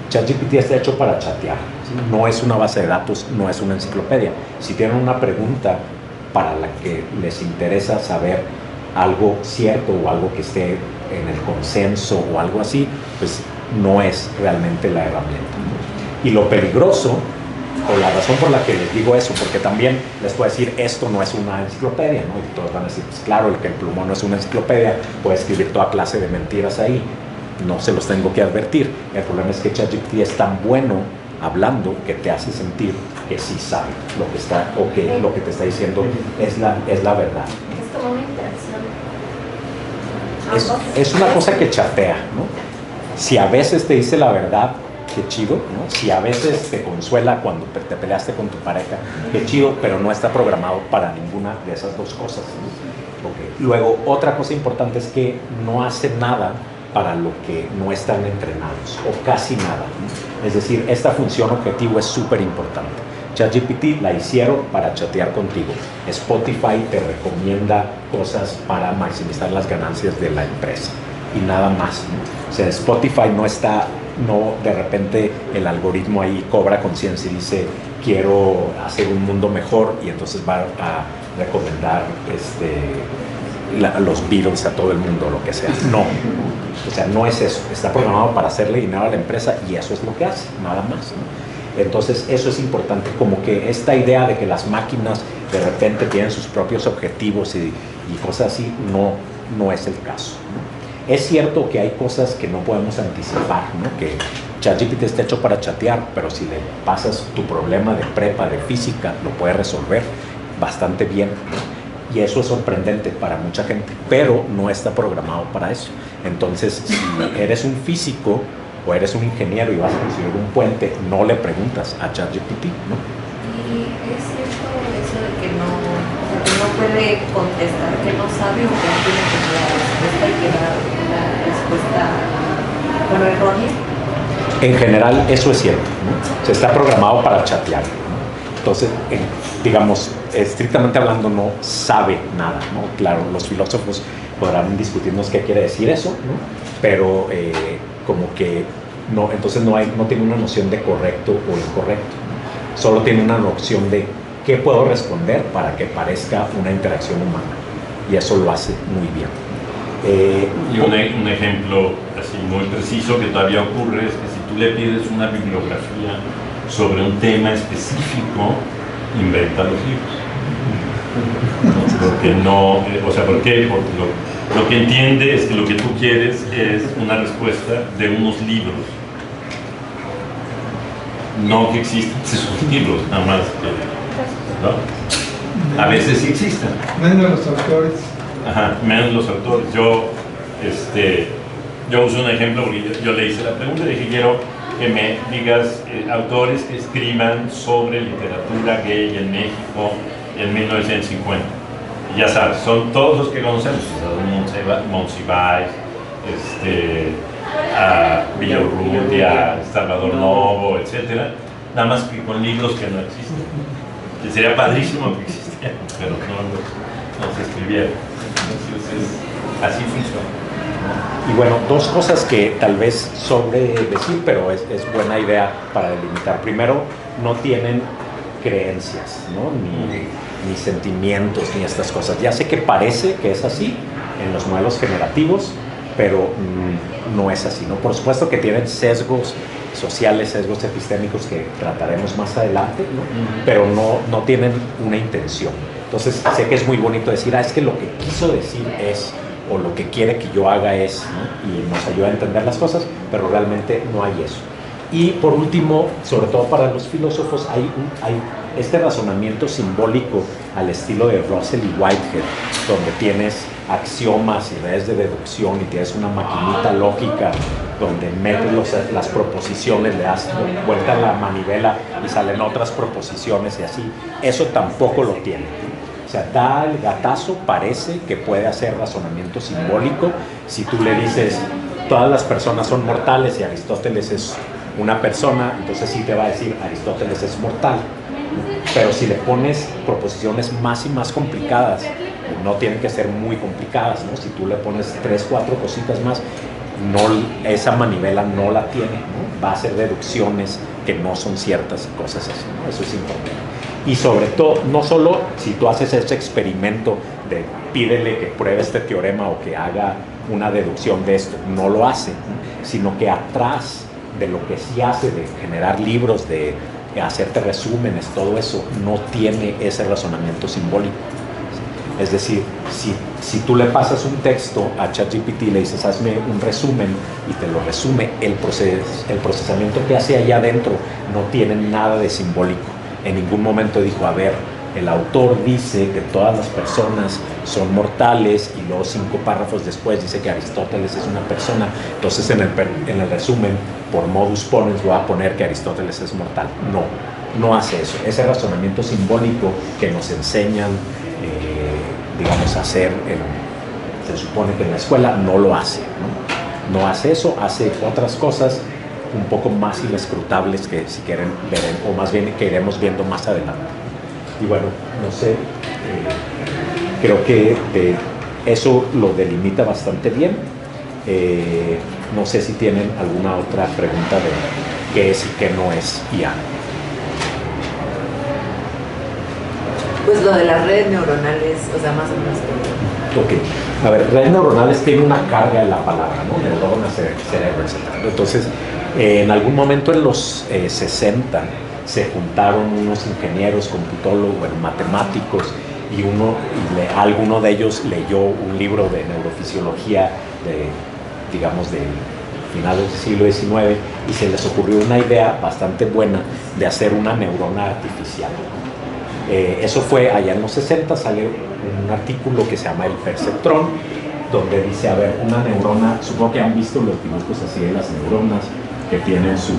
ChatGPT está hecho para chatear, ¿sí? No es una base de datos, no es una enciclopedia. Si tienen una pregunta para la que les interesa saber algo cierto o algo que esté en el consenso o algo así, pues no es realmente la herramienta. Y lo peligroso, o la razón por la que les digo eso, porque también les puedo decir, esto no es una enciclopedia, ¿no? Y todos van a decir, pues claro, el plumón no es una enciclopedia, puede escribir toda clase de mentiras ahí, no se los tengo que advertir. El problema es que ChatGPT es tan bueno hablando que te hace sentir que sí sabe lo que está, o que lo que te está diciendo es la verdad. Es como una interacción. Es una cosa que chatea, ¿no? Si a veces te dice la verdad, qué chido, ¿no? Si a veces te consuela cuando te peleaste con tu pareja, qué chido, pero no está programado para ninguna de esas dos cosas, ¿no? Okay. Luego, otra cosa importante es que no hace nada para lo que no están entrenados, o casi nada, ¿no? Es decir, esta función objetivo es súper importante. ChatGPT la hicieron para chatear contigo. Spotify te recomienda cosas para maximizar las ganancias de la empresa y nada más, ¿no? O sea, Spotify no de repente el algoritmo ahí cobra conciencia y dice quiero hacer un mundo mejor y entonces va a recomendar los Beatles a todo el mundo, lo que sea. No, o sea, no es eso. Está programado para hacerle dinero a la empresa y eso es lo que hace, nada más, ¿no? Entonces eso es importante, como que esta idea de que las máquinas de repente tienen sus propios objetivos y cosas así, no es el caso, ¿no? Es cierto que hay cosas que no podemos anticipar, ¿no? Que ChatGPT está hecho para chatear, pero si le pasas tu problema de prepa, de física, lo puede resolver bastante bien, ¿no? Y eso es sorprendente para mucha gente, pero no está programado para eso. Entonces, si eres un físico o eres un ingeniero y vas a construir un puente, no le preguntas a ChatGPT, ¿no? Y es cierto eso de que no puede contestar, que no sabe o que no tiene que dar respuesta y que da la respuesta, bueno, errónea. En general, eso es cierto, ¿no? Se está programado para chatear, ¿no? Entonces, digamos, estrictamente hablando, no sabe nada, ¿no? Claro, los filósofos podrán discutirnos qué quiere decir eso, ¿no? Pero como que no, entonces no tiene una noción de correcto o incorrecto, ¿no? Solo tiene una noción de qué puedo responder para que parezca una interacción humana, y eso lo hace muy bien. Y un ejemplo así muy preciso que todavía ocurre es que si tú le pides una bibliografía sobre un tema específico, inventa los libros. Porque no, o sea, ¿por qué? Porque lo que entiende es que lo que tú quieres es una respuesta de unos libros, no que existan esos libros, nada más que, ¿no? A veces sí existen. Menos los autores. Ajá, menos los autores. Yo uso un ejemplo porque yo le hice la pregunta y dije, quiero que me digas autores que escriban sobre literatura gay en México en 1950. Y ya sabes, son todos los que conocemos, Monsiváis, Villarrubia, Salvador Novo, etcétera, nada más que con libros que no existen. Que sería padrísimo que existieran, pero no se escribieron. Entonces, así funciona. Y bueno, dos cosas que tal vez sobre decir, pero es buena idea para delimitar. Primero, no tienen creencias, ¿no? Ni sentimientos, ni estas cosas. Ya sé que parece que es así en los modelos generativos, pero no es así, ¿no? Por supuesto que tienen sesgos sociales, sesgos epistémicos que trataremos más adelante, ¿no? Pero no tienen una intención. Entonces, sé que es muy bonito decir, es que lo que quiso decir es, o lo que quiere que yo haga es, ¿no? Y nos ayuda a entender las cosas, pero realmente no hay eso. Y por último, sobre todo para los filósofos, hay este razonamiento simbólico al estilo de Russell y Whitehead, donde tienes axiomas y redes de deducción y tienes una maquinita lógica donde metes las proposiciones, le das vuelta a la manivela y salen otras proposiciones y así. Eso tampoco lo tiene. O sea, da el gatazo, parece que puede hacer razonamiento simbólico. Si tú le dices, todas las personas son mortales y Aristóteles es una persona, entonces sí te va a decir, Aristóteles es mortal. Pero si le pones proposiciones más y más complicadas, no tienen que ser muy complicadas, ¿no? Si tú le pones 3, 4 cositas más, esa manivela no la tiene, ¿no? Va a hacer deducciones que no son ciertas y cosas así, ¿no? Eso es importante. Y sobre todo, no solo si tú haces ese experimento de pídele que pruebe este teorema o que haga una deducción de esto, no lo hace, ¿no? Sino que atrás de lo que sí hace, de generar libros, de hacerte resúmenes, todo eso, no tiene ese razonamiento simbólico. Es decir, si tú le pasas un texto a ChatGPT y le dices, hazme un resumen, y te lo resume, el procesamiento que hace allá adentro no tiene nada de simbólico. En ningún momento dijo, a ver, el autor dice que todas las personas son mortales, y luego 5 párrafos después dice que Aristóteles es una persona, entonces en el resumen, por modus ponens, voy a poner que Aristóteles es mortal. No hace eso. Ese razonamiento simbólico que nos enseñan, digamos, a hacer, se supone que en la escuela, no lo hace, ¿no? No hace eso, hace otras cosas un poco más inescrutables que si quieren ver, o más bien que iremos viendo más adelante. Y bueno, no sé, creo que eso lo delimita bastante bien. No sé si tienen alguna otra pregunta de qué es y qué no es IA. Pues lo de las redes neuronales, o sea, más o menos. Ok, a ver, redes neuronales tiene una carga en la palabra, ¿no? Neuronas, cerebro, etc. Entonces, en algún momento en los 60 se juntaron unos ingenieros, computólogos, bueno, matemáticos, y alguno de ellos leyó un libro de neurofisiología digamos, del final del siglo XIX, y se les ocurrió una idea bastante buena de hacer una neurona artificial. Eso fue allá en los 60, sale un artículo que se llama El Perceptrón, donde dice, a ver, una neurona, supongo que han visto los dibujos así de las neuronas, que tienen su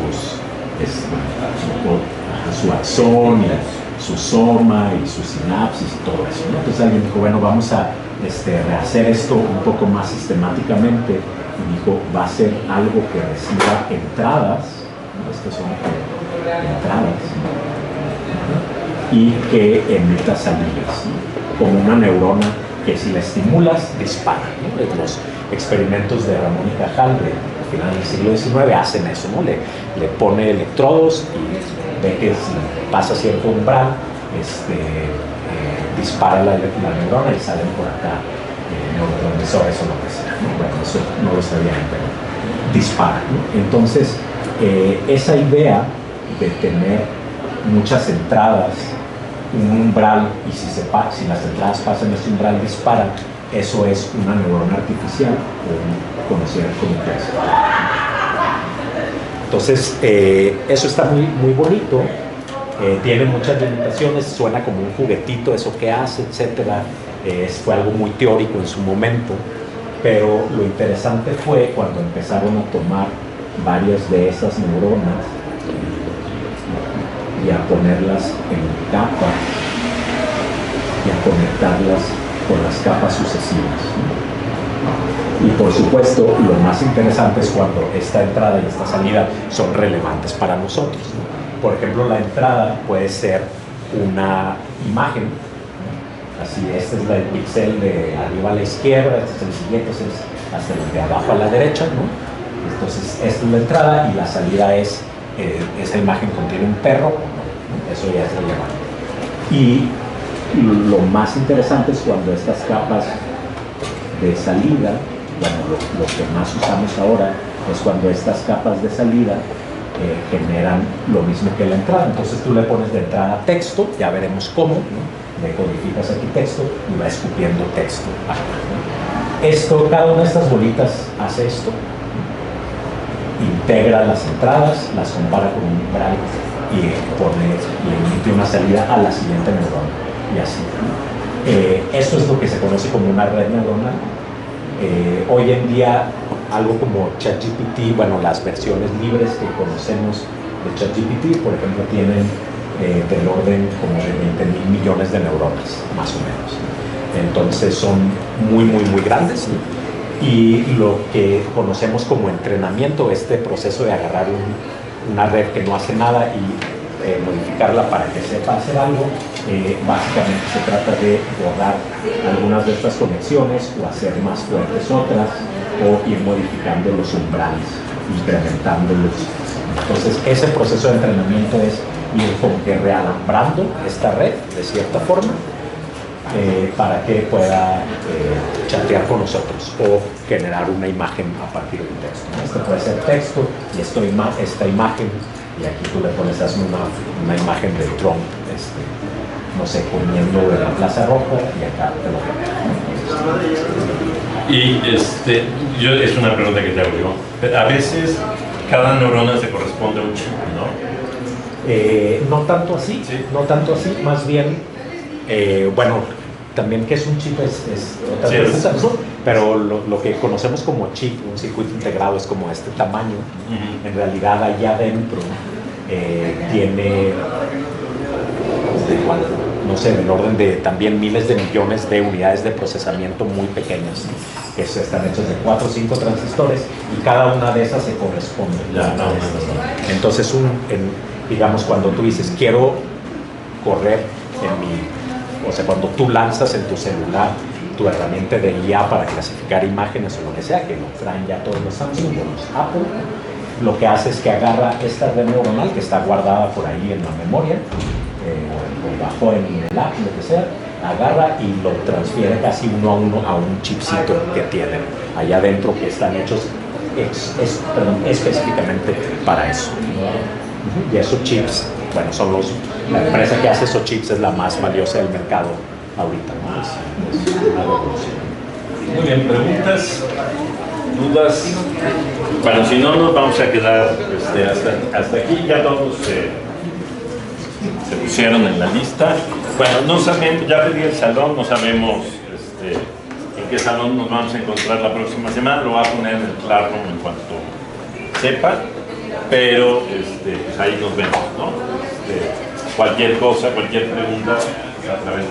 axón, y su soma, y su sinapsis, y todo eso, ¿no? Entonces alguien dijo, bueno, vamos a rehacer esto un poco más sistemáticamente, y dijo, va a ser algo que reciba entradas, ¿no? Estas son entradas, y que emita salidas, ¿no? Como una neurona que si la estimulas, dispara, ¿no? Los experimentos de Ramón y Cajal al final del siglo XIX hacen eso, ¿no? Le pone electrodos y ve que si pasa cierto umbral, dispara la neurona y salen por acá neurotransmisores o lo que sea, ¿no? Bueno, eso no lo sabían, pero dispara, ¿no? Entonces, esa idea de tener muchas entradas, un umbral, y si las entradas pasan ese umbral, disparan, eso es una neurona artificial, o conocida como PES. Entonces, eso está muy, muy bonito, tiene muchas limitaciones, suena como un juguetito, eso que hace, etcétera. Fue algo muy teórico en su momento, pero lo interesante fue cuando empezaron a tomar varias de esas neuronas y a ponerlas en capas y a conectarlas con las capas sucesivas, ¿no? Y por supuesto, lo más interesante es cuando esta entrada y esta salida son relevantes para nosotros, ¿no? Por ejemplo, la entrada puede ser una imagen, ¿no? Así, este es el píxel de arriba a la izquierda, este es el siguiente, este es hasta el de abajo a la derecha, ¿no? Entonces, esta es la entrada, y la salida es, esa imagen contiene un perro, ¿no? Eso ya es relevante. Y lo más interesante es cuando estas capas de salida, bueno, lo que más usamos ahora es cuando estas capas de salida generan lo mismo que la entrada. Entonces tú le pones de entrada texto, ya veremos cómo, ¿no? Le codificas aquí texto y va escupiendo texto acá, ¿no? Cada una de estas bolitas hace esto, ¿no? Integra las entradas, las compara con un umbral y le emite una salida a la siguiente neurona. y así. Esto es lo que se conoce como una red neuronal. Hoy en día, algo como ChatGPT, bueno, las versiones libres que conocemos de ChatGPT, por ejemplo, tienen del orden como de 20.000 millones de neuronas, más o menos. Entonces son muy grandes. Y lo que conocemos como entrenamiento, este proceso de agarrar una red que no hace nada y modificarla para que sepa hacer algo, básicamente se trata de borrar algunas de estas conexiones o hacer más fuertes otras o ir modificando los umbrales, incrementándolos. Entonces ese proceso de entrenamiento es ir como que realambrando esta red de cierta forma para que pueda chatear con nosotros o generar una imagen a partir de un texto. Este puede ser texto y esta imagen, y aquí tú le pones una imagen de Trump, no sé, comiendo en la Plaza Roja, y acá te lo pongo. Y es una pregunta que te hago yo. A veces cada neurona se corresponde a un chip, ¿no? No tanto así, ¿Sí? No tanto así, más bien, bueno, también que es un chip es otra cosa, ¿no? Pero lo que conocemos como chip, un circuito integrado, es como este tamaño. En realidad allá adentro tiene, no sé, del orden de también miles de millones de unidades de procesamiento muy pequeñas, que están hechas de 4 o 5 transistores, y cada una de esas se corresponde. Entonces, digamos, cuando tú dices, quiero correr o sea, cuando tú lanzas en tu celular tu herramienta de IA para clasificar imágenes o lo que sea, que lo traen ya todos los Samsung o los Apple, lo que hace es que agarra esta red neuronal que está guardada por ahí en la memoria, o bajo en el app, lo que sea, agarra y lo transfiere casi uno a uno a un chipcito que tienen allá adentro, que están hechos específicamente para eso. Y esos chips, bueno, la empresa que hace esos chips es la más valiosa del mercado ahorita, ¿no? Es una revolución. Muy bien, preguntas, dudas. Bueno, si no, nos vamos a quedar hasta aquí. Ya todos se pusieron en la lista. Bueno, no sabemos, ya pedí el salón, no sabemos en qué salón nos vamos a encontrar la próxima semana. Lo va a poner en el Classroom en cuanto sepa, pero pues ahí nos vemos, ¿no? Cualquier cosa, cualquier pregunta a través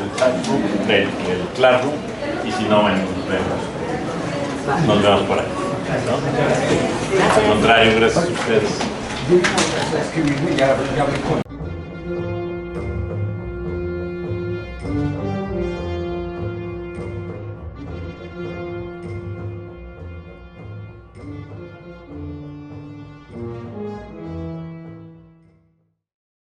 del Classroom, y si no, bueno, nos vemos por ahí, ¿no? Al contrario, gracias a ustedes.